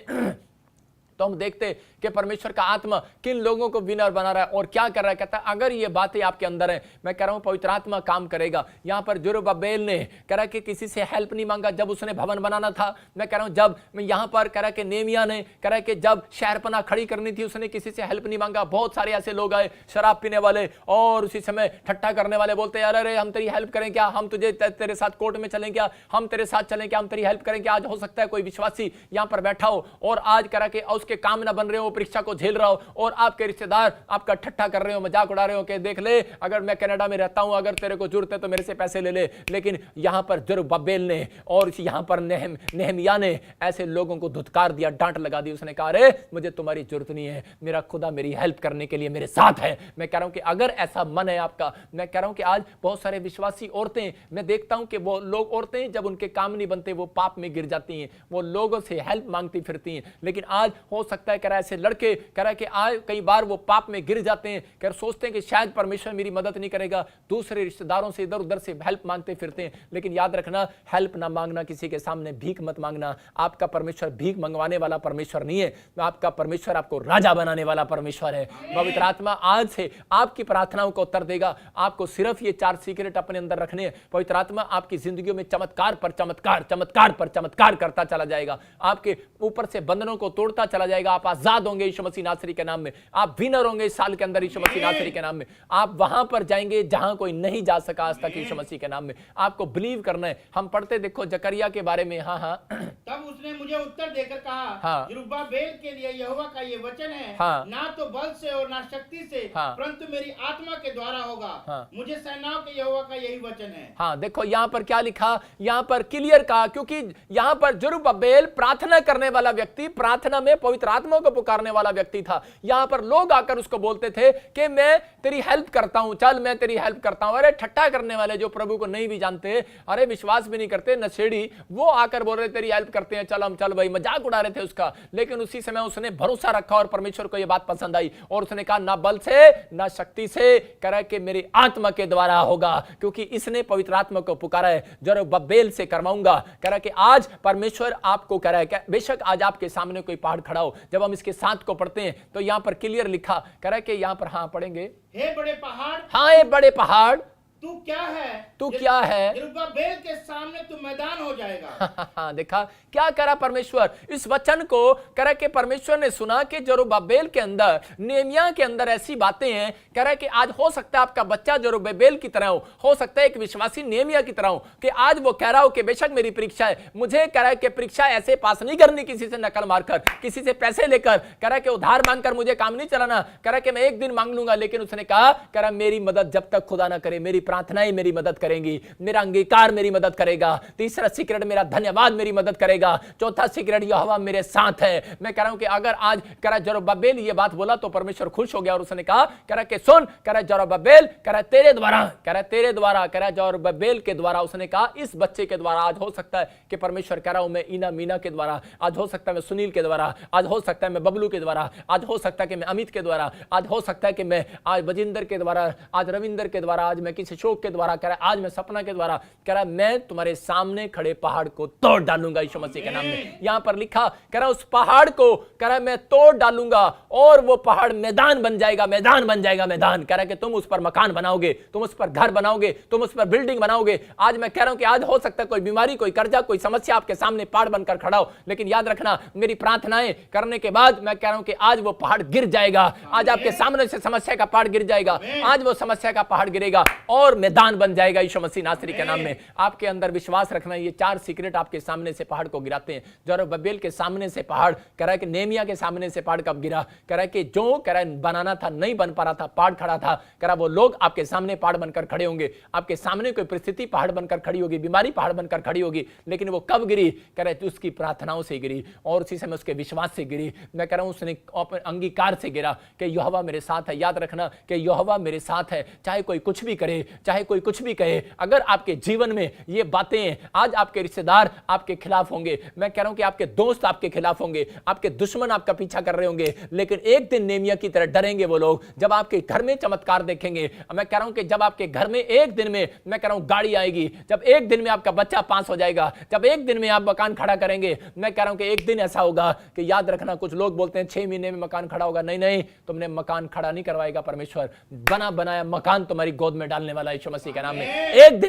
[SPEAKER 1] तो हम देखते कि परमेश्वर का आत्मा किन लोगों को विनर बना रहा है और क्या कर रहा है। कहता है अगर ये बातें आपके अंदर हैं, मैं कह रहा हूं पवित्र आत्मा काम करेगा। यहां पर जरुब्बाबेल ने कह रहा कि किसी से हेल्प नहीं मांगा जब उसने भवन बनाना था। मैं कह रहा हूं जब यहां पर कह रहा कि नेमिया ने कह रहा कि जब शहरपनाह खड़ी करनी थी उसने किसी से हेल्प नहीं मांगा। बहुत सारे ऐसे लोग आए शराब पीने वाले और उसी समय ठट्ठा करने वाले, बोलते यार अरे हम तेरी हेल्प करें क्या, हम तुझे तेरे साथ कोर्ट में चलें क्या, हम तेरे साथ चलें क्या, हम तेरी हेल्प करें क्या। आज हो सकता है कोई विश्वासी यहां पर बैठा हो और आज कह रहा कि उसके काम ना बन रहे हो, परीक्षा को झेल रहा हो और आपके रिश्तेदार आपका ठट्ठा कर रहे हो, मजाक उड़ा रहे हो कि देख ले अगर मैं कनाडा में रहता हूं, अगर तेरे को जरूरत है तो मेरे से पैसे ले ले। लेकिन यहां पर जरुब्बाबेल ने और यहां पर नेहमिया ने ऐसे लोगों को धुतकार दिया, डांट लगा दी। उसने कहा अरे मुझे तुम्हारी जरूरत नहीं है, मेरा खुदा मेरी हेल्प करने के लिए मेरे साथ है। मैं कह रहा हूं कि अगर ऐसा मन है आपका, मैं कह रहा हूं कि आज बहुत सारे विश्वासी औरतें, मैं देखता हूं कि वो लोग औरतें जब उनके काम नहीं बनते वो पाप में गिर जाती हैं, वो लोगों से हेल्प मांगती फिरती हैं। लेकिन आज हो सकता है कह रहा है ऐसे लड़के कह रहा है कि आज कई बार वो पाप में गिर जाते हैं, कह रहे सोचते हैं कि शायद परमेश्वर मेरी मदद नहीं करेगा, दूसरे रिश्तेदारों से इधर उधर से हेल्प मांगते फिरते हैं। लेकिन याद रखना, हेल्प ना मांगना, किसी के सामने भीख मत मांगना। आपका परमेश्वर भीख मंगवाने वाला परमेश्वर नहीं है, आपका परमेश्वर आपको राजा बनाने वाला परमेश्वर है। पवित्र आत्मा आज से आपकी प्रार्थनाओं को उत्तर देगा। आपको सिर्फ ये 4 सीक्रेट अपने अंदर रखने हैं। पवित्र आत्मा आपकी जिंदगियों में चमत्कार पर चमत्कार, चमत्कार पर चमत्कार करता चला जाएगा। आपके ऊपर से बंधनों को तोड़ता चला जाएगा। आप आजाद होंगे यीशु मसीह नासरी के नाम में। आप विनर होंगे इस साल के अंदर यीशु मसीह नासरी के नाम में। आप वहां पर जाएंगे जहां कोई नहीं जा सका आज तक यीशु मसीह के नाम में। आपको बिलीव करना है। हम पढ़ते देखो जकरिया के बारे में। हाँ हाँ
[SPEAKER 2] तब उसने मुझे उत्तर देकर कहा,
[SPEAKER 1] हाँ।
[SPEAKER 2] यरुब्बाबेल के लिए यहोवा का ये वचन है,
[SPEAKER 1] हाँ।
[SPEAKER 2] ना तो बल से और ना शक्ति से,
[SPEAKER 1] हाँ।
[SPEAKER 2] परंतु मेरी आत्मा के द्वारा होगा।
[SPEAKER 1] हाँ।
[SPEAKER 2] मुझे सेनाओं के यहोवा का यही वचन है।
[SPEAKER 1] हाँ देखो यहाँ पर क्या लिखा, यहाँ पर क्लियर कहा, क्योंकि यहाँ पर जरुब्बाबेल प्रार्थना करने वाला व्यक्ति, प्रार्थना में पवित्र आत्मा को पुकारने वाला व्यक्ति था। यहाँ पर लोग आकर उसको बोलते थे कि मैं तेरी हेल्प करता हूं, चल मैं तेरी हेल्प करता हूं। अरे ठट्टा करने वाले जो प्रभु को नहीं भी जानते, अरे विश्वास भी नहीं करते, नशेड़ी, वो आकर बोल रहे तेरी हेल्प करते हैं, चल हम चल भाई, मजाक उड़ा रहे थे उसका। लेकिन उसी समय उसने भरोसा रखा और परमेश्वर को यह बात पसंद आई और उसने कहा ना बल से ना शक्ति से, कह रहा है कि मेरी आत्मा के द्वारा होगा, क्योंकि इसने पवित्र आत्मा को पुकारा है। जरुब्बाबेल से करवाऊंगा। कह रहा है कि आज परमेश्वर आपको कह रहा है, बेशक आज आपके सामने कोई पहाड़ खड़ा हो। जब हम इसके 7 को पढ़ते हैं तो यहां पर क्लियर लिखा, कह रहा है कि यहां पर हाँ पढ़ेंगे,
[SPEAKER 2] हे बड़े पहाड़,
[SPEAKER 1] हाँ ये बड़े पहाड़
[SPEAKER 2] तू क्या है,
[SPEAKER 1] तू क्या है,
[SPEAKER 2] यरुब्बाबेल के सामने तू मैदान हो जाएगा।
[SPEAKER 1] देखा क्या करा परमेश्वर, इस वचन को कह रहा कि परमेश्वर ने सुना कि जरुब्बाबेल के अंदर, नेहमिया के अंदर ऐसी बातें हैं। कह रहा है कि आज हो सकता है आपका बच्चा जरुब्बाबेल की तरह हो सकता है एक विश्वासी नेहमिया की तरह हो, कि आज वो कह रहा हो कि बेशक मेरी परीक्षा है, मुझे कह रहा है कि परीक्षा ऐसे पास नहीं करनी किसी से नकल मारकर, किसी से पैसे लेकर, कह रहा है कि उधार मांगकर मुझे काम नहीं चलाना। कह रहा है कि मैं एक दिन मांग लूंगा, लेकिन उसने कहा, कह रहा मेरी मदद जब तक खुदा ना करे, मेरी प्रार्थनाएं मेरी मदद करेंगी, मेरा अंगीकार मेरी मदद करेगा। तीसरा सीक्रेट मेरा धन्यवाद मेरी मदद करेगा। चौथा सीक्रेट यहोवा मेरे साथ है। मैं कह रहा हूं कि अगर आज कह रहा जरुब्बाबेल ये बात बोला तो परमेश्वर खुश हो गया और उसने कहा, कह रहा कि सुन, कह रहा जरुब्बाबेल, कह रहा तेरे द्वारा, कह रहा तेरे द्वारा, कह रहा जरुब्बाबेल के द्वारा, उसने कहा इस बच्चे के द्वारा आज हो सकता है कि परमेश्वर कह रहा हूं मैं इना मीना के द्वारा, आज हो सकता है मैं सुनील के द्वारा, आज हो सकता है मैं बबलू के द्वारा, आज हो सकता है कि मैं अमित के द्वारा, आज हो सकता है कि मैं आज बजिंदर के द्वारा, आज रविंदर के द्वारा, आज मैं किसी शोक के द्वारा, कह रहा आज मैं सपना के द्वारा, कह रहा मैं तुम्हारे सामने खड़े पहाड़ को तोड़ डालूंगा यीशु मसीह के नाम में। यहां पर लिखा, कह रहा उस पहाड़ को, कह रहा मैं तोड़ डालूंगा और वो पहाड़ मैदान बन जाएगा, मैदान बन जाएगा, मैदान। कह रहा कि तुम उस पर मकान बनाओगे, तुम उस पर घर बनाओगे, तुम उस पर बिल्डिंग बनाओगे। आज मैं कह रहा हूं कि आज हो सकता है कोई बीमारी, कोई कर्जा, कोई समस्या आपके सामने पहाड़ बनकर खड़ा हो, लेकिन याद रखना मेरी प्रार्थनाएं करने के बाद मैं कह रहा हूं कि आज वो पहाड़ गिर जाएगा। आज आपके सामने से समस्या का पहाड़ गिर जाएगा, आज वो समस्या का पहाड़ गिरेगा और मैदान बन जाएगा यीशु मसीह नासरी के नाम में। आपके अंदर विश्वास रखना, ये 4 सीक्रेट आपके सामने से पहाड़ को गिराते हैं। जरुब्बाबेल के सामने से पहाड़, कह रहा है कि नेहमिया के सामने से पहाड़ कब गिरा, कह रहा है कि जो कह रहा है बनाना था नहीं बन पा रहा था, पहाड़ खड़ा था, कह रहा वो लोग आपके सामने पहाड़ बनकर खड़े होंगे। आपके सामने कोई परिस्थिति पहाड़ बनकर खड़ी होगी, बीमारी पहाड़ बनकर खड़ी होगी, लेकिन वो कब गिरी, कह रहे उसकी प्रार्थनाओं से गिरी और उसी समय उसके विश्वास से गिरी। मैं कह रहा हूं उसने अंगीकार से गिरा कि यहोवा मेरे साथ है। याद रखना कि यहोवा मेरे साथ है, चाहे कोई कुछ भी करे, चाहे कोई कुछ भी कहे। अगर आपके जीवन में ये बातें, आज आपके रिश्तेदार आपके खिलाफ होंगे, मैं कह रहा हूं कि आपके दोस्त आपके खिलाफ होंगे, आपके दुश्मन आपका पीछा कर रहे होंगे, लेकिन एक दिन नेहमिया की तरह डरेंगे वो लोग जब आपके घर में चमत्कार देखेंगे। मैं कह रहा हूं कि जब आपके घर में एक दिन में, मैं कह रहा हूं गाड़ी आएगी, जब एक दिन में आपका बच्चा पास हो जाएगा, जब एक दिन में आप मकान खड़ा करेंगे, मैं कह रहा हूं कि एक दिन ऐसा होगा कि याद रखना, कुछ लोग बोलते हैं 6 महीने में मकान खड़ा होगा, नहीं नहीं, तुमने मकान खड़ा नहीं करवाएगा परमेश्वर, बना बनाया मकान तुम्हारी गोद में डालने वाला यीशु मसीह के नाम में। एक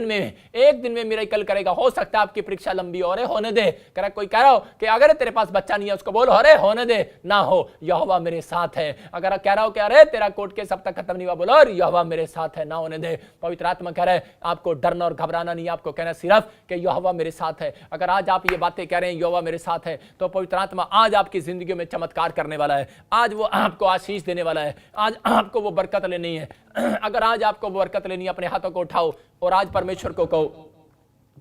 [SPEAKER 1] दिन में मिरेकल करेगा। हो सकता है आपकी परीक्षा लंबी हो, अरे होने दे। कह कोई कह रहा हो कि अगर तेरे पास बच्चा नहीं है उसको बोलो अरे होने दे, ना हो, यहोवा मेरे साथ है। अगर कह रहा हो कि अरे तेरा कोर्ट केस अब तक खत्म नहीं हुआ, बोलो अरे यहोवा मेरे साथ है, ना होने दे। पवित्र आत्मा कह रहा है आपको डरना और घबराना नहीं, आपको कहना सिर्फ कि यहोवा मेरे साथ है। अगर आज आप ये बातें कह रहे हैं यहोवा मेरे साथ है, तो पवित्र आत्मा आज आपकी जिंदगी में चमत्कार करने वाला है। आज वो आपको आशीष देने वाला है, आज आपको वो बरकत लेनी है। अगर आज आपको वो बरकत लेनी है, अपने हाथों को उठाओ और आज परमेश्वर को कहो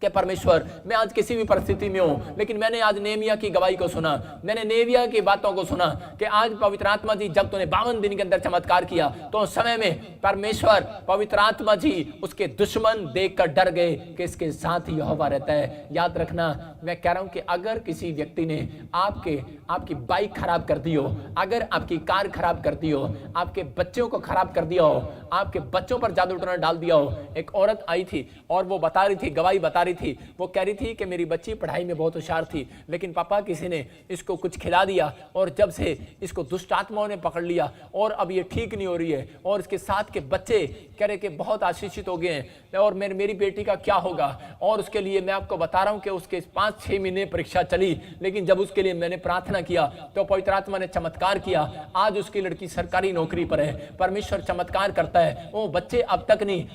[SPEAKER 1] कि परमेश्वर मैं आज किसी भी परिस्थिति में हूं, लेकिन मैंने आज नेहमिया की गवाही को सुना, मैंने नेहमिया की बातों को सुना कि आज पवित्र आत्मा जी जब तूने 52 दिन के अंदर चमत्कार किया तो उस समय में परमेश्वर पवित्र आत्मा जी उसके दुश्मन देखकर डर गए कि इसके साथ ही यहोवा रहता है। याद रखना, मैं कह रहा हूं कि अगर किसी व्यक्ति ने आपकी बाइक खराब कर दी हो, अगर आपकी कार खराब कर दी हो, आपके बच्चों को खराब कर दिया हो, आपके बच्चों पर जादू टोना डाल दिया हो। एक औरत आई थी और वो बता रही थी, गवाही बता रही थी, वो कह रही थी कि मेरी बच्ची पढ़ाई में बहुत होशियार थी, लेकिन पापा किसी ने इसको कुछ खिला दिया और जब से इसको दुष्ट आत्माओं ने पकड़ लिया और अब ये ठीक नहीं हो रही है और इसके साथ के बच्चे कह रहे कि बहुत आशीषित हो गए हैं और मेरी बेटी का क्या होगा। और उसके लिए मैं आपको बता रहा हूं कि उसके 5-6 महीने परीक्षा चली, लेकिन जब उसके लिए मैंने प्रार्थना किया तो पवित्र आत्मा ने चमत्कार किया। आज उसकी लड़की सरकारी नौकरी पर है। परमेश्वर चमत्कार करता है। वो बच्चे अब तक नहीं,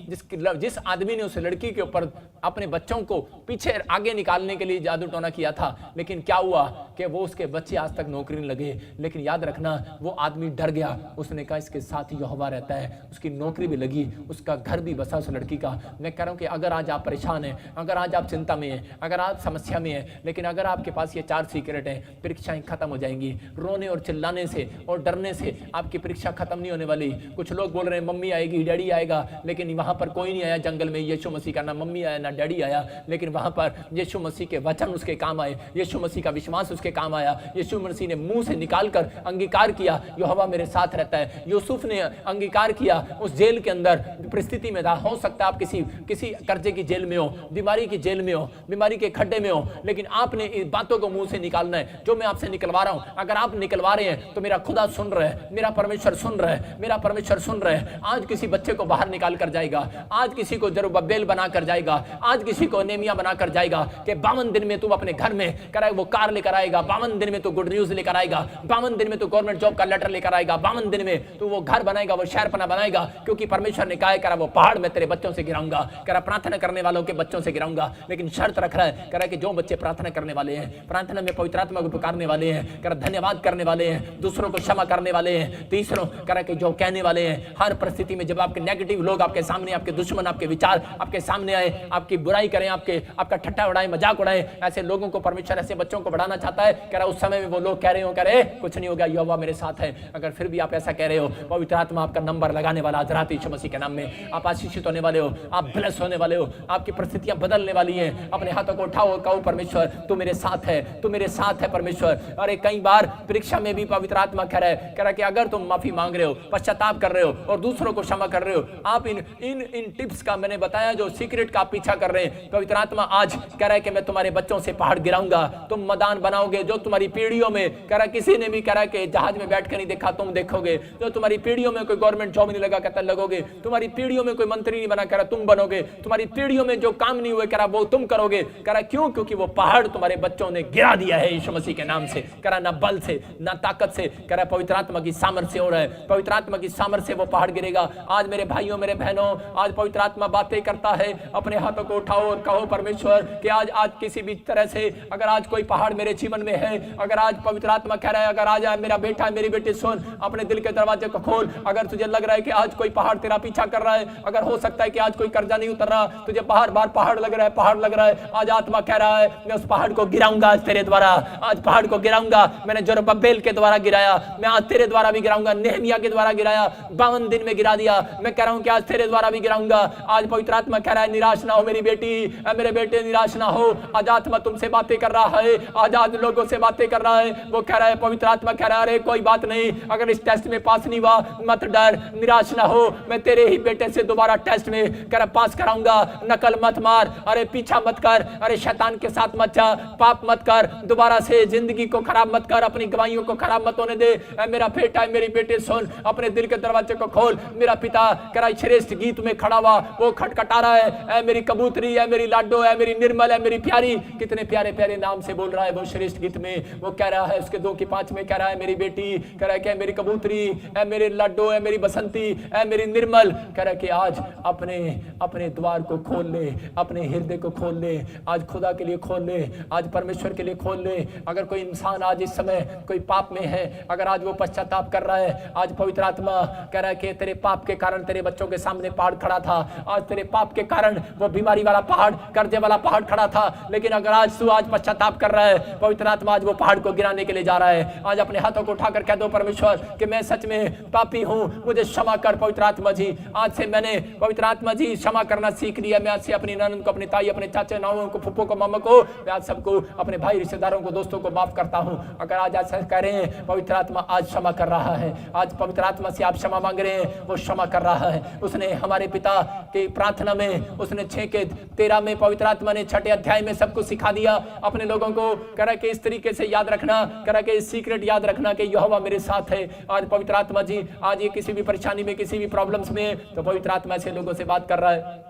[SPEAKER 1] जिस आदमी ने उस लड़की के ऊपर अपने बच्चों को पीछे आगे निकालने के लिए जादू टोना किया था, लेकिन क्या हुआ कि वो उसके बच्चे आज तक नौकरी नहीं लगे। लेकिन याद रखना, वो आदमी डर गया, उसने कहा इसके साथ ही यहोवा रहता है। उसकी नौकरी भी लगी, उसका घर भी बसा उस लड़की का। मैं कह रहा हूं कि अगर आज आप परेशान हैं, अगर आज आप चिंता में हैं, अगर आप समस्या में हैं, लेकिन अगर आपके पास ये 4 सीक्रेट हैं, परीक्षाएं खत्म हो जाएंगी। रोने और चिल्लाने से और डरने से आपकी परीक्षा खत्म नहीं होने वाली। कुछ लोग बोल रहे हैं मम्मी आएगी, डैडी आएगा, लेकिन वहां पर कोई नहीं आया। जंगल में यीशु मसीह का ना मम्मी आया ना डैडी आया, लेकिन वहां पर यीशु मसीह के वचन उसके काम आए, यीशु मसीह का विश्वास उसके काम आया। यीशु मसीह ने मुंह से निकालकर अंगीकार किया, यहोवा मेरे साथ रहता है। यूसुफ ने अंगीकार किया उस जेल के अंदर परिस्थिति में था। हो सकता है आप किसी कर्जे की जेल में हो, बीमारी की जेल में हो, बीमारी के खड्डे में हो, लेकिन आपने इन बातों को मुंह से निकालना है जो मैं आपसे निकलवा रहा हूं। अगर आप निकलवा रहे हैं तो मेरा खुदा सुन रहा है, मेरा परमेश्वर सुन रहा है, मेरा परमेश्वर सुन रहा है। आज किसी बच्चे को बाहर निकाल कर जाएगा, आज किसी को जरुब्बाबेल बना कर जाएगा, आज किसी को नेहमिया बना कर जाएगा कि 52 दिन में तू अपने घर में कराए वो कार लेकर आएगा, 52 दिन में तू गुड न्यूज लेकर आएगा, 52 दिन में तू गवर्नमेंट जॉब का लेटर लेकर आएगा, 52 दिन में तू वो घर बनाएगा, वो शहरपना बनाएगा, क्योंकि परमेश्वर ने कहा है करा वो पहाड़ में तेरे बच्चों से गिराऊंगा, करा प्रार्थना करने वालों के बच्चों से गिराऊंगा। लेकिन शर्त रख रहा है, करा कि जो बच्चे प्रार्थना करने वाले हैं, प्रार्थना में पवित्र आत्मा को पुकारने वाले हैं, करा धन्यवाद करने वाले हैं, दूसरों को क्षमा करने वाले हैं, तीसरों करा कि जो कहने वाले हैं हर परिस्थिति में जब आपके नेगेटिव लोग आपके सामने, आपके दुश्मन, आपके विचार आपके सामने आए, आपकी बुराई करें, आपका ठट्टा उड़ाएं, मजाक उड़ाएं, ऐसे लोगों को परमेश्वर ऐसे बच्चों को बढ़ाना चाहता है। कह रहा उस समय में वो लोग कह रहे हो, कह रहे कुछ नहीं हो गया, यहोवा मेरे साथ है। अगर फिर भी आप ऐसा कह रहे हो, पवित्र आत्मा आपका नंबर लगाने वाला आज रात यीशु मसीह के नाम में आप आशीषित होने वाले हो, आप ब्लेस होने वाले हो, आपकी परिस्थितियां बदलने वाली हैं। अपने हाथों को उठाओ, कहो परमेश्वर तू मेरे साथ है, तू मेरे साथ है परमेश्वर। अरे कई बार परीक्षा में भी पवित्र आत्मा कह रहा है कि अगर तुम माफी मांग रहे हो, पश्चाताप कर रहे हो और दूसरों को क्षमा कर रहे हो, आप इन टिप्स का मैंने बताया जो सीक्रेट का पीछा कर रहे हैं, पवित्र आत्मा आज कह रहा है कि मैं तुम्हारे बच्चों से पहाड़ गिराऊंगा, तुम मैदान बनाओगे। जो तुम्हारी पीढ़ियों में कह रहा किसी ने भी कह रहा कि जहाज में बैठ कर नहीं देखा, तुम देखोगे। जो तुम्हारी पीढ़ियों में कोई गवर्नमेंट जॉब नहीं लगा, कहता लगोगे। तुम्हारी पीढ़ियों में कोई मंत्री नहीं बना, कह रहा तुम बनोगे। तुम्हारी पीढ़ियों में जो काम नहीं हुए, कह रहा वो तुम करोगे। कह रहा क्यों? क्योंकि वो पहाड़ तुम्हारे बच्चों ने गिरा दिया है यीशु मसीह के नाम से। कह रहा ना बल से ना ताकत से, कह रहा पवित्र आत्मा की सामर्थ्य हो रहा है, पवित्र आत्मा की सामर्थ्य से वो पहाड़ गिरेगा। आज मेरे भाइयों मेरे बहनों, आज पवित्र आत्मा बातें करता है। अपने हाथों को उठाओ और कहो परमेश्वर कि आज किसी भी तरह से अगर आज कोई पहाड़ मेरे जीवन में है, अगर आज पवित्र आत्मा कह रहा है अगर आज मेरा बेटा मेरी बेटी सुन, अपने दिल के दरवाजे को खोल। अगर तुझे लग रहा है कि आज कोई पहाड़ तेरा पीछा कर रहा है, अगर हो सकता है कि आज कोई कर्जा नहीं उतर रहा, तुझे बार बार पहाड़ लग रहा है, पहाड़ लग रहा है, आज आत्मा कह रहा है मैं उस पहाड़ को गिराऊंगा आज तेरे द्वारा। आज पहाड़ को गिराऊंगा। मैंने जरुब्बाबेल के द्वारा गिराया, मैं आज तेरे द्वारा भी गिराऊंगा। नेहमिया के द्वारा गिराया, 52 दिन में गिरा दिया। मैं कह रहा हूं कि आज तेरे द्वारा भी गिराऊंगा। आज पवित्र आत्मा कह रहा है निराश ना हो मेरी बेटी, मेरे बेटे निराश ना हो। आज आत्मा तुमसे बातें कर रहा है, आज लोगों से बातें कर रहा है। वो कह रहा है पवित्र आत्मा कह रहा है कोई बात नहीं, अगर इस टेस्ट में पास नहीं हुआ मत डर, निराश ना हो। मैं तेरे ही बेटे से दोबारा टेस्ट में कह रहा पास कराऊंगा। नकल मत मार, अरे पीछा मत कर, अरे शैतान के साथ मत जा, पाप मत कर, दोबारा से जिंदगी को खराब मत कर, अपनी गवाहियों को खराब मत होने दे। मेरा बेटा है मेरी बेटी सुन, अपने दिल के दरवाजे को खोल। मेरा पिता कह रहा श्रेष्ठ गीत में खड़ा हुआ वो खटखटा रहा है, मेरी कबूतरी है, मेरी लाडो है, मेरी निर्मल है, मेरी प्यारी। कितने प्यारे प्यारे नाम से बोल रहा है वो श्रेष्ठ गीत में। वो कह रहा है उसके 2 की 5 में कह रहा है मेरी बेटी, कह रहा है क्या मेरी कबूतरी है, मेरे लाडो है, मेरी बसंती है, मेरी निर्मल। कह रहा है कि आज अपने द्वार को खोल ले, अपने हृदय को खोल ले, आज खुदा के लिए खोल ले, आज परमेश्वर के लिए खोल ले। अगर कोई इंसान आज इस समय कोई पाप में है, अगर आज वो पश्चाताप कर रहा है, आज पवित्र आत्मा कह रहा है कि तेरे पाप के कारण तेरे बच्चों के सामने पहाड़ खड़ा था, आज तेरे पाप के कारण वो बीमारी वाला पहाड़ पहाड़, कर्जे वाला पहाड़ खड़ा था, लेकिन अगर आज तू आज पश्चाताप कर रहा है, पवित्र आत्मा आज वो पहाड़ को गिराने के लिए जा रहा है। आज अपने हाथों को उठाकर कह दो परमेश्वर कि मैं सच में पापी हूं, मुझे क्षमा कर पवित्र आत्मा जी। आज से मैंने पवित्र आत्मा जी क्षमा करना सीख लिया। मैं आज से अपनी ननद को, अपनी ताई, अपने चाचा नाओं को, फुप्पो को, मामा को, मैं आज सबको, अपने भाई रिश्तेदारों को, दोस्तों को माफ करता हूं। अगर आज ऐसा कह रहे हैं, पवित्र आत्मा आज क्षमा कर रहा है। आज पवित्र आत्मा से आप क्षमा मांग रहे हैं, वो क्षमा कर रहा है। उसने हमारे पिता की प्रार्थना में, उसने 6:13 में पवित्र आत्मा ने 6 अध्याय में सब कुछ सिखा दिया अपने लोगों को। करा के इस तरीके से याद रखना, करा के सीक्रेट याद रखना कि यहोवा मेरे साथ है। आज पवित्र आत्मा जी आज ये किसी भी परेशानी में, किसी भी प्रॉब्लम्स में, तो पवित्र आत्मा से लोगों से बात कर रहा है।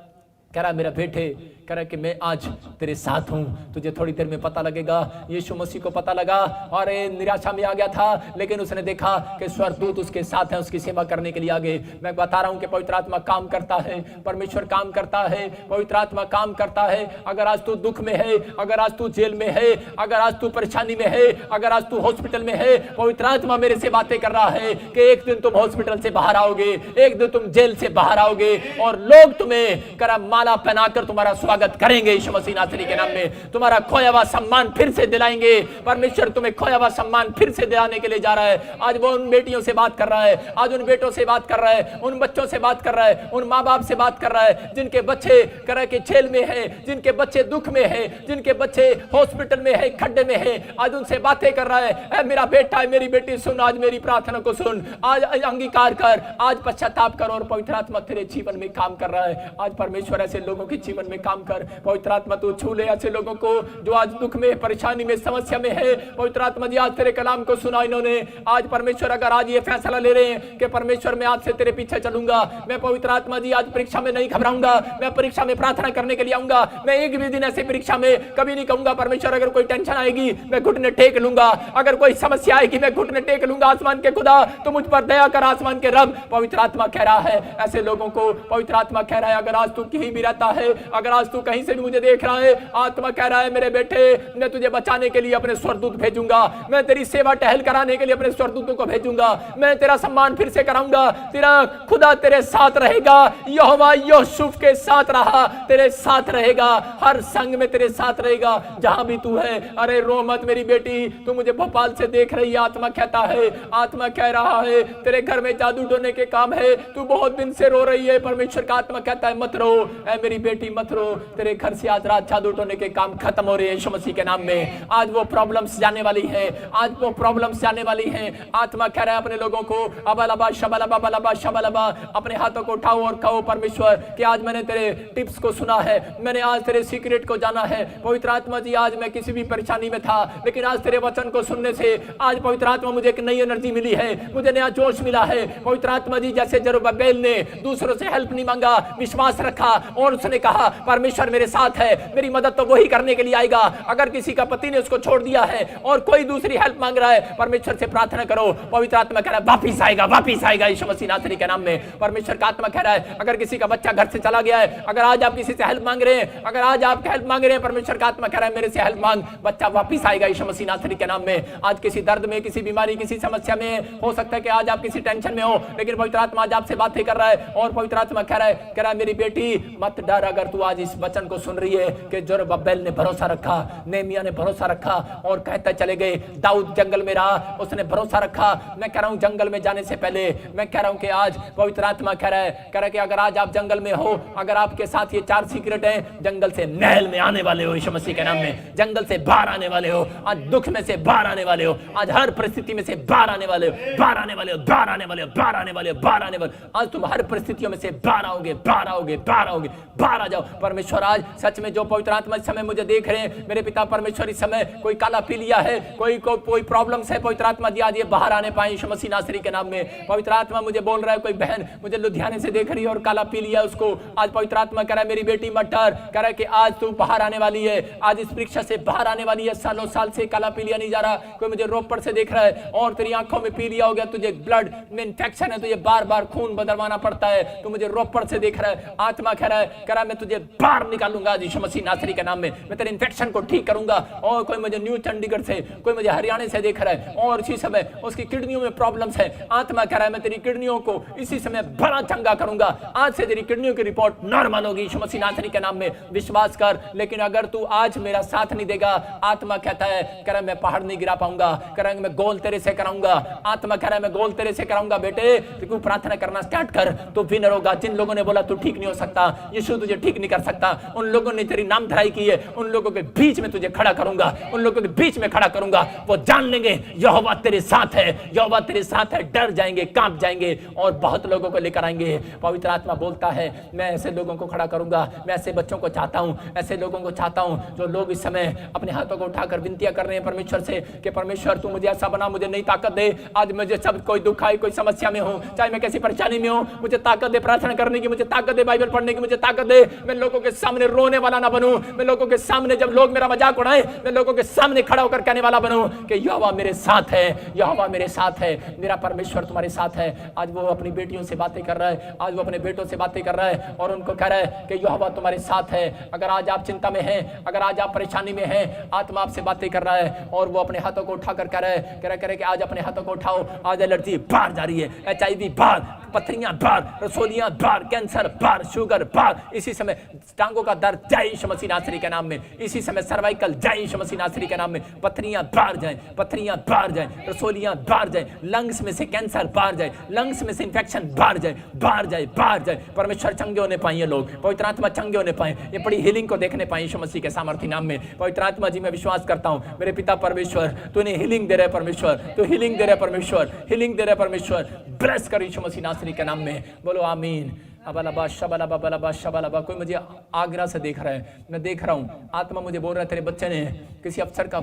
[SPEAKER 1] कह रहा मेरा बेटे, कह रहा कि मैं आज तेरे साथ हूं। तुझे थोड़ी देर में पता लगेगा। यीशु मसीह को पता लगा और निराशा में आ गया था, लेकिन उसने देखा कि स्वर्गदूत उसके साथ है, उसकी सेवा करने के लिए आगे। मैं बता रहा हूं कि पवित्र आत्मा काम करता है, परमेश्वर काम करता है, पवित्र आत्मा काम करता है। अगर आज तू दुख में है, अगर आज तू जेल में है, अगर आज तू परेशानी में है, अगर आज तू हॉस्पिटल में है, पवित्र आत्मा मेरे से बातें कर रहा है कि एक दिन तुम हॉस्पिटल से बाहर आओगे, एक दिन तुम जेल से बाहर आओगे और लोग तुम्हें करा माला पहनाकर तुम्हारा स्वागत करेंगे। यीशु मसीह नासरी के नाम में तुम्हारा खोया हुआ सम्मान फिर से दिलाएंगे। परमेश्वर तुम्हें खोया हुआ सम्मान फिर से दिलाने के लिए जा रहा है। आज वो उन बेटियों से बात कर रहा है, आज उन बेटों से बात कर रहा है, उन बच्चों से बात कर रहा है, उन माँ बाप से बात कर रहा है जिनके बच्चे करा के जेल में है, जिनके बच्चे दुख में है, जिनके बच्चे हॉस्पिटल में है, खड्डे में है। आज उनसे बातें कर रहा है, मेरा बेटा है, मेरी बेटी सुन, आज मेरी प्रार्थना को सुन, आज अंगीकार कर, आज पश्चाताप कर और पवित्र आत्मा तेरे जीवन में काम कर रहा है। आज परमेश्वर ऐसे लोगों के जीवन में काम कर। पवित्र आत्मा तू छू ले ऐसे लोगों को जो आज दुख में, परेशानी में, समस्या में है। पवित्र आत्मा जी आज तेरे कलाम को सुना इन्होंने। आज परमेश्वर अगर आज ये फैसला ले रहे हैं कि परमेश्वर मैं आज से तेरे पीछे चलूंगा, मैं पवित्र आत्मा जी आज परीक्षा में नहीं घबराऊंगा, मैं परीक्षा में प्रार्थना करने के लिए आऊंगा। मैं एक भी दिन ऐसे परीक्षा में कभी नहीं कहूंगा परमेश्वर अगर कोई टेंशन आएगी मैं घुटने टेक लूंगा, अगर कोई समस्या आएगी मैं घुटने टेक लूंगा। आसमान के खुदा तो मुझ पर दया कर, आसमान के रब। पवित्र आत्मा कह रहा है ऐसे लोगों को, पवित्र आत्मा कह रहा है अगर आज तू कहीं भी रहता है, अगर आज तू कहीं से भी मुझे देख रहा है, आत्मा कह रहा है मेरे बेटे मैं तुझे बचाने के लिए अपने स्वर्गदूत भेजूंगा, मैं तेरी सेवा टहल कराने के लिए अपने स्वर्गदूतों को भेजूंगा, मैं तेरा सम्मान फिर से कराऊंगा, तेरा खुदा तेरे साथ रहेगा। यहोवा यूसुफ के साथ रहा, तेरे साथ रहेगा, हर संग में तेरे साथ रहेगा जहां भी तू है। अरे रो मत मेरी बेटी, तू मुझे भोपाल से देख रही है, आत्मा कहता है, आत्मा कह रहा है तेरे घर में जादू टोने के काम है, तू बहुत दिन से रो रही है। परमेश्वर का आत्मा कहता है मत रो ऐ मेरी बेटी, मत रो, तेरे घर से आज रात जादू टोने के काम खत्म हो रहे हैं यीशु मसीह के नाम में। आज वो प्रॉब्लम्स जाने वाली है, आज वो प्रॉब्लम्स जाने वाली है। आत्मा कह रहा है अपने लोगों को अबलबा शबलबा बलबा शबलबा, अपने हाथों को उठाओ और कहो परमेश्वर कि आज मैंने तेरे टिप्स को सुना है, मैंने आज तेरे सीक्रेट को जाना है। पवित्र आत्मा जी आज मैं किसी भी परेशानी में था, लेकिन आज तेरे वचन को सुनने से आज पवित्र आत्मा मुझे एक नई एनर्जी मिली है, मुझे नया जोश मिला है। पवित्र आत्मा जी जैसे जरुब्बाबेल ने दूसरों से हेल्प नहीं मांगा, विश्वास रखा और उसने कहा परमेश्वर मेरे साथ है, मेरी मदद तो वही करने के लिए आएगा। अगर किसी का पति ने उसको छोड़ दिया है और कोई दूसरी हेल्प मांग रहा है, परमेश्वर से प्रार्थना करो, पवित्र आत्मा कह रहा है वापिस आएगा, वापिस आएगा यीशु मसीह नासरी के नाम में। परमेश्वर का आत्मा कह रहा है अगर किसी का बच्चा घर से चला गया है, अगर आज आप किसी से हेल्प मांग रहे हैं, अगर आज आप हेल्प मांग रहे हैं, परमेश्वर का आत्मा कह रहा है मेरे से हेल्प मांग, बच्चा वापिस आएगा यीशु मसीह नासरी के नाम में। आज किसी दर्द में, किसी बीमारी, किसी समस्या में हो सकता है कि आज आप किसी टेंशन में हो, लेकिन पवित्र आत्मा आज आपसे बातें कर रहा है और पवित्र आत्मा कह रहा है मेरी बेटी मत डर। अगर तू आज इस वचन को सुन रही है कि जरुब्बाबेल ने भरोसा रखा, नेहमिया ने भरोसा रखा और कहते चले गए, दाऊद जंगल में रहा, उसने भरोसा रखा। मैं कह रहा हूं जंगल में जाने से पहले मैं कह रहा हूं कि आज पवित्र आत्मा कह रहा है कि अगर आज आप जंगल में हो, अगर आपके साथ ये 4 सीक्रेट हैं, जंगल से महल में आने वाले हो यीशु मसीह के नाम में, जंगल से बाहर आने वाले हो, आज दुख में से बाहर आने वाले हो, आज हर परिस्थिति में से बाहर आने वाले हो, बाहर आने वाले हो, बाहर आने वाले हो, बाहर आने वाले हो, बाहर आने वाले। आज तुम हर परिस्थितियों में से बाहर आओगे, बाहर आओगे, बाहर आओगे, बाहर आ जाओ। परमेश्वर आज सच में जो पवित्र आत्मा इस समय मुझे देख रहे हैं, मेरे पिता परमेश्वर इस समय कोई काला पीलिया है, कोई प्रॉब्लम्स है, पवित्र आत्मा जी आज ये बाहर आने पाए यीशु मसीह नासरी के नाम में। पवित्र आत्मा मुझे बोल रहा है, कोई बहन मुझे लुधियाने से देख रही है और काला पीलिया, उसको आज पवित्र आत्मा कह रहा है मेरी बेटी मत डर, कह रहा है कि आज तू बाहर आने वाली है, आज इस परीक्षा से बाहर आने वाली है। सालों साल से काला पीलिया नहीं जा रहा, कोई मुझे रोपड़ से देख रहा है और तेरी आंखों में पीलिया हो गया, तुझे ब्लड में इंफेक्शन है, तुझे बार बार खून बदलवाना पड़ता है, तो मुझे रोपड़ से देख रहा है। आत्मा कह रहा है मैं तुझे बाहर बाहर निकालूंगा यीशु मसीह नासरी के नाम में। मैं तेरे इन्फेक्शन को ठीक करूंगा। और कोई मुझे न्यू चंडीगढ़ से, कोई मुझे हरियाणा से देख रहा है और इसी समय उसकी किडनियों में प्रॉब्लम्स है, आत्मा कह रहा है मैं तेरी किडनियों को इसी समय बड़ा चंगा करूंगा। आज से तेरी किडनियों की रिपोर्ट नॉर्मल होगी यीशु मसीह नासरी के नाम में। विश्वास कर। लेकिन अगर तू आज मेरा साथ नहीं देगा, आत्मा कहता है कह रहा है मैं पहाड़ नहीं गिरा पाऊंगा, कह रहा है मैं गोल तेरे से कराऊंगा। आत्मा कह रहा है मैं गोल तेरे से कराऊंगा। बेटे तू प्रार्थना करना स्टार्ट कर, तो विनर होगा। जिन लोगों ने बोला तू ठीक नहीं हो सकता, यीशु तुझे ठीक नहीं कर सकता, उन लोगों ने तेरी नाम धराई की है, उन लोगों के बीच में तुझे खड़ा करूंगा, उन लोगों के बीच में खड़ा करूंगा। वो जान लेंगे यहोवा तेरे साथ है, यहोवा तेरे साथ है। डर जाएंगे, कांप जाएंगे और बहुत लोगों को लेकर आएंगे। पवित्र आत्मा बोलता है मैं ऐसे लोगों को खड़ा करूंगा। मैं ऐसे बच्चों को चाहता हूं, ऐसे लोगों को चाहता हूं जो लोग इस समय अपने हाथों को उठाकर विनतियां कर रहे हैं परमेश्वर से कि परमेश्वर तू मुझे ऐसा बना, मुझे नई ताकत दे। आज मुझे सब कोई दुख आए, कोई समस्या में हूं, चाहे मैं कैसी परेशानी में हूं, मुझे ताकत दे प्रार्थना करने की, मुझे ताकत दे बाइबल पढ़ने की, मुझे ताकत दे। मैं लोगों के सामने रोने वाला ना बनूं, मैं लोगों के सामने जब लोग मेरा मजाक उड़ाएं मैं लोगों के सामने खड़ा होकर कहने वाला बनूं कि यहोवा मेरे साथ है, यहोवा मेरे साथ है, मेरा परमेश्वर तुम्हारे साथ है। आज वो अपनी बेटियों से बातें कर रहा है, आज वो अपने बेटों से बातें कर रहा है और उनको कह रहा है कि यहोवा तुम्हारे साथ है। अगर आज आप चिंता में हैं, अगर आज आप परेशानी में हैं, आत्मा आपसे बातें कर रहा है और वो अपने हाथों को उठाकर कह रहा है कि आज अपने हाथों को उठाओ। आज एलर्जी बाहर जा रही है, HIV बाहर, पथरियां बाहर, रसोलियां बाहर, कैंसर बाहर, शुगर बाहर। इसी समय टांगों का दर्द जय यीशु मसीह नासरी के नाम में। इसी समय सर्वाइकल जय यीशु मसीह नासरी के नाम में। पथरियां बाहर जाएं, पथरियां बाहर जाएं, रसोलियां बाहर जाएं, लंग्स में से कैंसर बाहर जाए, लंग्स में से इंफेक्शन बाहर जाए, बाहर जाए, बाहर जाए। परमेश्वर चंगे होने पाए लोग, पवित्र आत्मा चंगे होने पाए, ये बड़ी हीलिंग को देखने पाए यीशु मसीह के सामर्थ्य नाम में। पवित्र आत्मा जी मैं विश्वास करता हूं मेरे पिता परमेश्वर तूने हीलिंग दे रहे परमेश्वर, तू हीलिंग दे रहे परमेश्वर, हीलिंग दे रहे परमेश्वर। ब्लेस कर यीशु मसीह नासरी के नाम में, बोलो आमीन। अबलबा शबलबा बलबा शबलबा। कोई मुझे आगरा से देख रहा है, मैं देख रहा हूँ, आत्मा मुझे बोल रहा है तेरे बच्चे ने किसी अफसर का,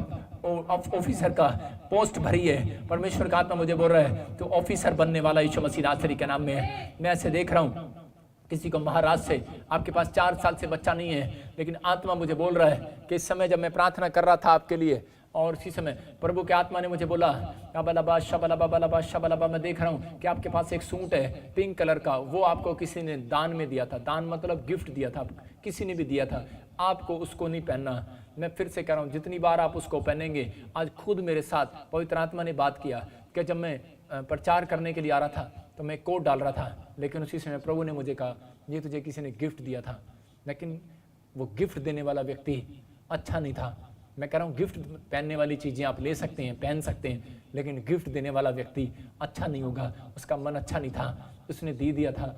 [SPEAKER 1] ऑफिसर का पोस्ट भरी है। परमेश्वर का आत्मा मुझे बोल रहा है तो ऑफिसर बनने वाला यीशु मसीह नासरी के नाम में। मैं ऐसे देख रहा हूँ किसी को महाराष्ट्र से, आपके पास 4 साल से बच्चा नहीं है, लेकिन आत्मा मुझे बोल रहा है कि इस समय जब मैं प्रार्थना कर रहा था आपके लिए और इसी समय प्रभु के आत्मा ने मुझे बोला अबलबा शबलबा बलबा शबलबा। मैं देख रहा हूँ कि आपके पास एक सूट है पिंक कलर का, वो आपको किसी ने दान में दिया था। दान मतलब गिफ्ट दिया था, किसी ने भी दिया था, आपको उसको नहीं पहनना। मैं फिर से कह रहा हूँ जितनी बार आप उसको पहनेंगे, आज खुद मेरे साथ पवित्र आत्मा ने बात किया कि जब मैं प्रचार करने के लिए आ रहा था तो मैं कोट डाल रहा था, लेकिन उसी समय प्रभु ने मुझे कहा ये तुझे किसी ने गिफ्ट दिया था, लेकिन वो गिफ्ट देने वाला व्यक्ति अच्छा नहीं था। मैं कह रहा हूँ गिफ्ट पहनने वाली चीज़ें आप ले सकते हैं, पहन सकते हैं, लेकिन गिफ्ट देने वाला व्यक्ति अच्छा नहीं होगा, उसका मन अच्छा नहीं था, उसने दे दिया था।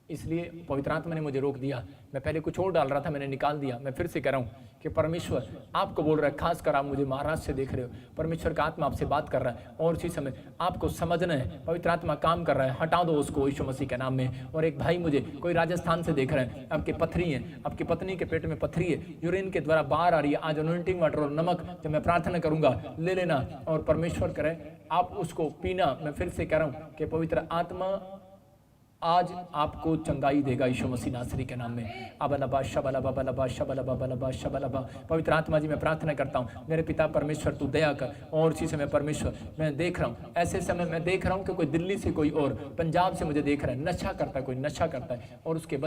[SPEAKER 1] इसलिए पवित्र आत्मा ने मुझे रोक दिया। मैं पहले कुछ और डाल रहा था, मैंने निकाल दिया। मैं फिर से कह रहा हूँ कि परमेश्वर आपको बोल रहा है, खासकर आप मुझे महाराष्ट्र से देख रहे हो, परमेश्वर का आत्मा आपसे बात कर रहा है और उसी समय आपको समझना है पवित्र आत्मा काम कर रहा है। हटा दो उसको यीशु मसीह के नाम में। और एक भाई मुझे कोई राजस्थान से देख रहा है, आपकी पथरी है, आपकी पत्नी के पेट में पथरी है, यूरिन के द्वारा बाहर आ रही है। आज अनॉइंटिंग वाटर और नमक जब मैं प्रार्थना करूंगा ले लेना और परमेश्वर करे आप उसको पीना। मैं फिर से कह रहा हूँ कि पवित्र आत्मा आज आपको चंगाई देगा यीशु मसीह नासरी के नाम में। अबलबा शबलबा बलबा शबलबा बलबा शबलबा। पवित्र आत्मा जी मैं प्रार्थना करता हूँ मेरे पिता परमेश्वर तू दया कर। और इसी समय परमेश्वर मैं देख रहा हूँ, ऐसे समय मैं देख रहा हूँ कि कोई दिल्ली से, कोई और पंजाब से मुझे देख रहा है, नशा करता है, कोई नशा करता है और उसके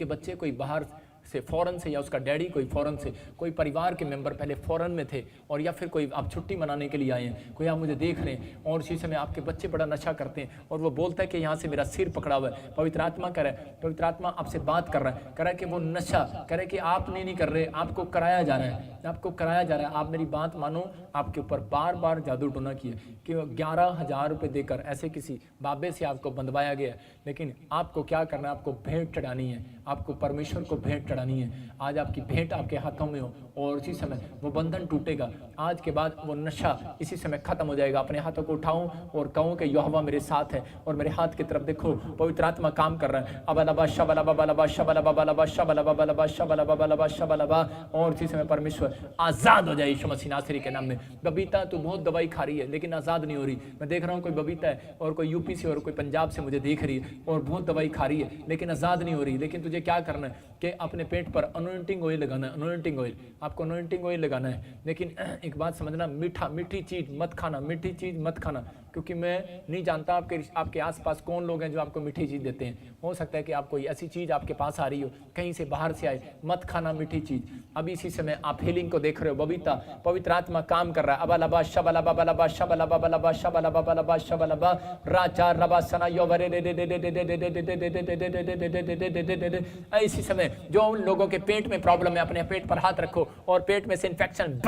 [SPEAKER 1] बच्चे कोई बाहर से फॉरेन से, या उसका डैडी कोई फॉरेन से, कोई परिवार के मेंबर पहले फॉरेन में थे और या फिर कोई आप छुट्टी मनाने के लिए आए हैं, कोई आप मुझे देख रहे हैं और इसी समय आपके बच्चे बड़ा नशा करते हैं और वो बोलता है कि यहाँ से मेरा सिर पकड़ा हुआ है। पवित्र आत्मा कह रहा है, पवित्र आत्मा आपसे बात कर रहा है, कह रहा है कि वो नशा, कह रहा है कि आप नहीं कर रहे, आपको कराया जा रहा है, आपको कराया जा रहा है। आप मेरी बात मानो, आपके ऊपर बार बार जादू टोना किया कि 11,000 रुपये देकर ऐसे किसी बाबे से आपको बंधवाया गया, लेकिन आपको क्या करना है, आपको भेंट चढ़ानी है, आपको परमेश्वर को भेंट चढ़ानी है। आज आपकी भेंट आपके हाथों में हो और इसी समय वो बंधन टूटेगा। आज के बाद वो नशा इसी समय खत्म हो जाएगा। अपने हाथों को उठाऊं और कहूं कि यहोवा मेरे साथ है और मेरे हाथ की तरफ देखो, पवित्र आत्मा काम कर रहा है। अबलबा शबलबा बलबा शबलबा बलबा शबलबा बलबा शबलबा बलबा शबलबा। और इसी समय परमेश्वर आजाद हो जाए यीशु मसीह नासरी के नाम में। बबीता तू बहुत दवाई खा रही है लेकिन आजाद नहीं हो रही। मैं देख रहा हूँ कोई बबीता है और कोई यूपी से और कोई पंजाब से मुझे देख रही है और बहुत दवाई खा रही है लेकिन आजाद नहीं हो रही। लेकिन तुझे क्या करना है कि अपने पेट पर अनोइंटिंग ऑयल लगाना है, अनोइंटिंग ऑयल, आपको अनोइंटिंग ऑयल लगाना है। लेकिन एक बात समझना, मीठी चीज़ मत खाना, मीठी चीज़ मत खाना, क्योंकि मैं नहीं जानता आपके आसपास कौन लोग हैं जो आपको मीठी चीज़ देते हैं। हो सकता है कि आप कोई ऐसी चीज़ आपके पास आ रही हो, कहीं से बाहर से आए, मत खाना मीठी चीज़। अभी इसी समय आप हीलिंग को देख रहे हो, बबीता पवित्र आत्मा काम कर रहा है। अबलबा शबलबा बलबा शबलबा बलबा शबलबा बलबा शबलबा राजा रबा सना योवरे। इसी समय जो उन लोगों के पेट में प्रॉब्लम है, अपने पेट पर हाथ रखो और पेट में से इन्फेक्शन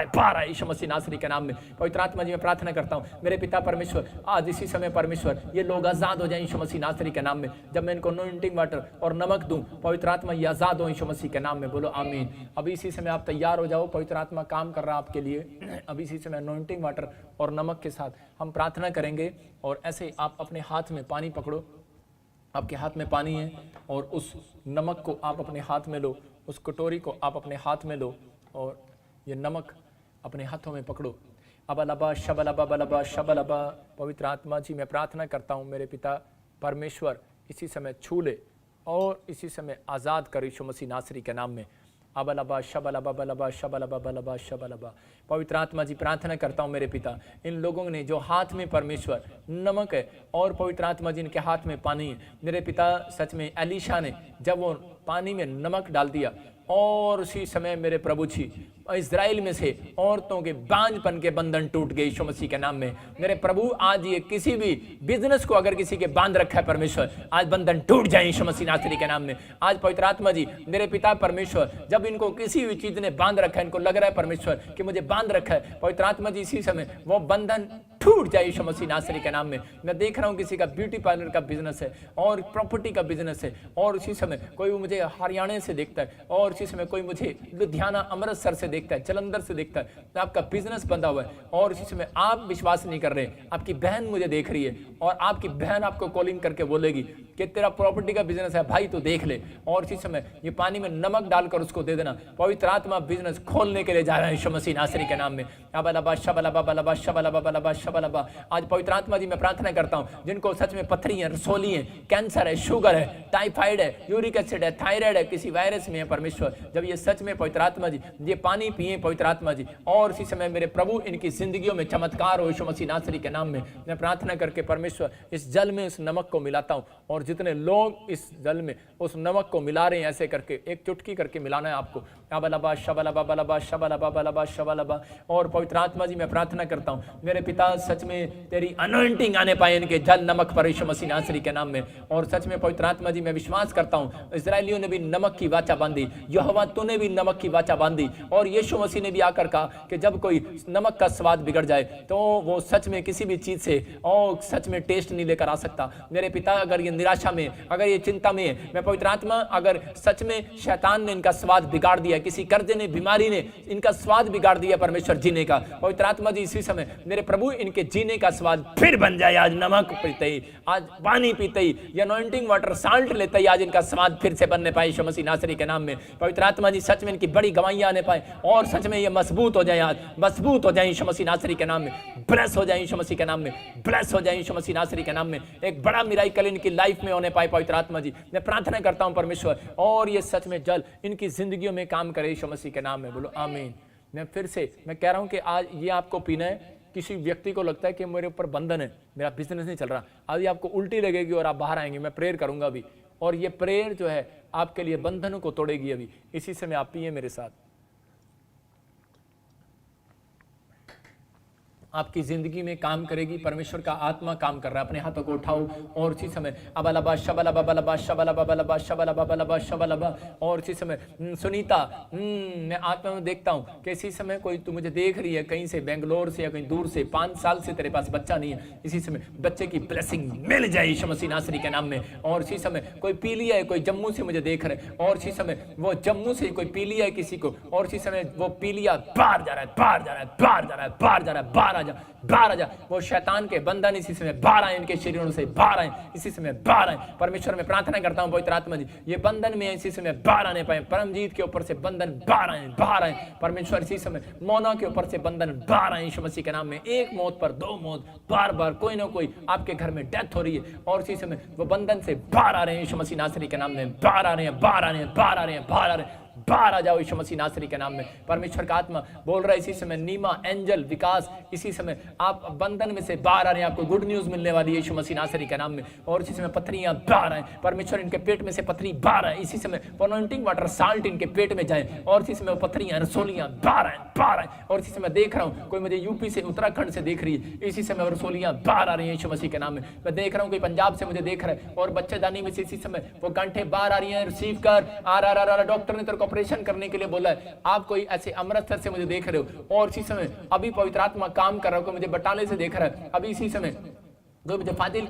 [SPEAKER 1] बारह यीशु मसीह नासरी के नाम में। पवित्र आत्मा जी मैं प्रार्थना करता हूँ मेरे पिता परमेश्वर, आज इसी समय परमेश्वर ये लोग आजाद हो जाए यीशु मसीह नासरी के नाम में। जब मैं इनको अनॉइंटिंग वाटर और नमक दूं, पवित्र आत्मा ये आजाद हो यीशु मसीह के नाम में। बोलो आमीन। अभी इसी समय आप तैयार हो जाओ, पवित्र आत्मा काम कर रहा है आपके लिए। अभी इसी समय अनॉइंटिंग वाटर और नमक के साथ हम प्रार्थना करेंगे। और ऐसे आप अपने हाथ में पानी पकड़ो, आपके हाथ में पानी है, और उस नमक को आप अपने हाथ में लो, उस कटोरी को आप अपने हाथ में लो और ये नमक अपने हाथों में पकड़ो। अबलबा शबलबा बलबा शबलबा। पवित्र आत्मा जी मैं प्रार्थना करता हूँ मेरे पिता परमेश्वर इसी समय छू ले और इसी समय आज़ाद कर यीशु मसीह नासरी के नाम में। अबलबा शबलबा बलबा शबलबा बलबा शबलबा। पवित्र आत्मा जी प्रार्थना करता हूँ मेरे पिता, इन लोगों ने जो हाथ में परमेश्वर नमक है और पवित्र आत्मा जी इनके हाथ में पानी है, मेरे पिता सच में एलीशा ने जब वो पानी में नमक डाल दिया और उसी समय मेरे प्रभु जी इज़राइल में से औरतों के बांझपन के बंधन टूट गए यीशु मसीह के नाम में। मेरे प्रभु आज ये किसी भी बिजनेस को अगर किसी के बांध रखा है परमेश्वर, आज बंधन टूट जाए यीशु मसीह नासरी के नाम में। आज पवित्र आत्मा जी मेरे पिता परमेश्वर, जब इनको किसी भी चीज ने बांध रखा है, इनको लग रहा है परमेश्वर कि मुझे बांध रखा है, पवित्र आत्मा जी इसी समय वो बंधन टूट जाए यीशु मसीह नासरी के नाम में। मैं देख रहा हूँ किसी का ब्यूटी पार्लर का बिजनेस है और प्रॉपर्टी का बिजनेस है, और उसी समय कोई मुझे हरियाणा से देखता है, और उसी समय कोई मुझे लुधियाना अमृतसर से देखता है, जलंधर से देखता है, आपका बिजनेस बंधा हुआ है और इसी समय आप विश्वास नहीं कर रहे। आपकी बहन मुझे देख रही है और आपकी बहन आपको कॉलिंग करके बोलेगी कि तेरा प्रॉपर्टी का बिजनेस है भाई तो देख ले, और इसी समय ये पानी में नमक डालकर उसको दे देना। पवित्र आत्मा बिजनेस खोलने के लिए जा रहा है यीशु मसीह नासरी के नाम में। अबलबा शबलबा बलबा शबलबा बलबा शबलबा। आज पवित्र आत्मा जी मैं प्रार्थना करता हूँ जिनको सच में पथरी है, रसोली है, कैंसर है, शुगर है, टाइफाइड है, यूरिक एसिड है, थायराइड है, किसी वायरस में है परमेश्वर, जब ये सच में पवित्र आत्मा जी ये पानी पिए पवित्र आत्मा जी, और इसी समय मेरे प्रभु इनकी जिंदगियों में चमत्कार हो यीशु मसीह नासरी के नाम में। मैं प्रार्थना करके परमेश्वर इस जल में उस नमक को मिलाता हूँ, और जितने लोग इस जल में उस नमक को मिला रहे हैं ऐसे करके एक चुटकी करके मिलाना है आपको। अबलबा शबलबा बलबा शबलबा बलबा शबलबा। और पवित्र आत्मा जी मैं प्रार्थना करता हूँ मेरे पिता सच में तेरी अनॉइंटिंग आने पाए इनके जल नमक पर यीशु मसीह नासरी के नाम में। और सच में पवित्र आत्मा जी मैं विश्वास करता हूँ इजरायलियों ने भी नमक की वाचा बांधी, यहोवा तूने भी नमक की वाचा बांधी, और यीशु मसीह ने भी आकर कहा कि जब कोई नमक का स्वाद बिगड़ जाए तो वो सच में किसी भी चीज से और सच में टेस्ट नहीं लेकर आ सकता। मेरे पिता अगर ये निराशा में, अगर ये चिंता में है, मैं पवित्र आत्मा अगर सच में शैतान ने इनका स्वाद बिगाड़ दिया, किसी कर्जे ने, बीमारी ने इनका स्वाद बिगाड़ दिया परमेश्वर जीने का, पवित्र आत्मा जी इसी समय मेरे प्रभु इनके जीने का स्वाद फिर बन जाए। आज नमक पीते ही, आज पानी पीते ही, या अनॉइंटिंग वाटर साल्ट लेते ही आज इनका स्वाद फिर से बनने पाए यीशु मसीह नासरी के नाम में। पवित्र आत्मा जी सच में इनकी बड़ी गवाहियां आने पाए और सच में ये मजबूत हो जाए, आज मजबूत हो जाए यीशु मसीह नासरी के नाम में, ब्लेस हो जाए यीशु मसीह के नाम में, ब्लेस हो जाए यीशु मसीह नासरी के नाम में। एक बड़ा मिराकल इनकी लाइफ में होने पाए पवित्र आत्मा जी मैं प्रार्थना करता हूं परमेश्वर, और ये सच में जल इनकी जिंदगियों में काम करे यीशु मसीह के नाम में। बोलो आमीन। मैं फिर से मैं कह रहा हूं कि आज ये आपको पीना है। किसी व्यक्ति को लगता है कि मेरे ऊपर बंधन है, मेरा बिजनेस नहीं चल रहा, आज आपको उल्टी लगेगी और आप बाहर आएंगे, मैं प्रेयर करूंगा अभी, और ये प्रेयर जो है आपके लिए बंधनों को तोड़ेगी अभी। इसी समय आप पिए मेरे साथ, आपकी जिंदगी में काम करेगी, परमेश्वर का आत्मा काम कर रहा है। अपने हाथों को उठाओ और इसी समय अबलबा शबलबा बलबा शबलबा बलबा शबलबा बलबा शबलबा। और इसी समय सुनीता, मैं आत्मा में देखता हूँ कि इसी समय कोई तू मुझे देख रही है कहीं से, बेंगलोर से या कहीं दूर से, 5 साल से तेरे पास बच्चा नहीं है, इसी समय बच्चे की ब्लेसिंग मिल जाए यीशु मसीह नासरी के नाम में। और इसी समय कोई पीलिया है, कोई जम्मू से मुझे देख रहे, और इसी समय वो जम्मू से कोई पीलिया है किसी को, और इसी समय वो पीलिया बाहर जा रहा है, बाहर जा रहा है, बाहर जा रहा है, बाहर जा रहा है, बाहर आ जा, बाहर आ जा। वो शैतान के बंधन इसी समय बाहर आए, इनके शरीरों से बाहर आए, इसी समय बाहर आए। परमेश्वर में प्रार्थना करता हूँ पवित्र आत्मा जी, ये बंधन में इसी समय बाहर आने पाए। परमजीत के ऊपर से बंधन बाहर आए, बाहर आए। परमेश्वर इसी समय मोना के ऊपर से बंधन बाहर आए यीशु मसीह के नाम में। एक मौत पर दो मौत, बार बार कोई ना कोई आपके घर में डेथ हो रही है और इसी समय वो बंधन से बाहर आ रहे हैं यीशु मसीह नासरी के नाम में। बाहर आ रहे हैं, बाहर आ रहे हैं, बाहर आ रहे हैं, बाहर आ रहे हैं, बाहर आ जाओ यीशु मसीह नासरी के नाम में। परमेश्वर का आत्मा बोल रहा है इसी समय, नीमा, एंजल, विकास, इसी समय आप बंधन में से बाहर आ रहे हैं। आपको गुड न्यूज मिलने वाली है यीशु मसीह नासरी के नाम में। और इसी समय पत्थरियां बाहर आए, परमेश्वर इनके पेट में से पत्थरी बाहर आए। इसी समय अनॉइंटिंग वाटर साल्ट इनके पेट में जाए और इसी समय वो पत्थरियां, रसोलियां बाहर आए, बाहर आए। और इसी समय देख रहा हूँ कोई मुझे यूपी से, उत्तराखंड से देख रही है, इसी समय रसोलियां बाहर आ रही है यीशु मसीह के नाम में। मैं देख रहा हूँ कोई पंजाब से मुझे देख रहा है और बच्चेदानी में से इसी समय वो गांठें बाहर आ रही है। रिसीव कर, आ डॉक्टर ने तेरे को ऑपरेशन करने के लिए बोला है। आप कोई ऐसे अमृतसर से मुझे देख रहे हो और इसी समय अभी पवित्र आत्मा काम कर रहा हो, मुझे बटाले से देख रहा है अभी इसी समय, जो मुझे फादिल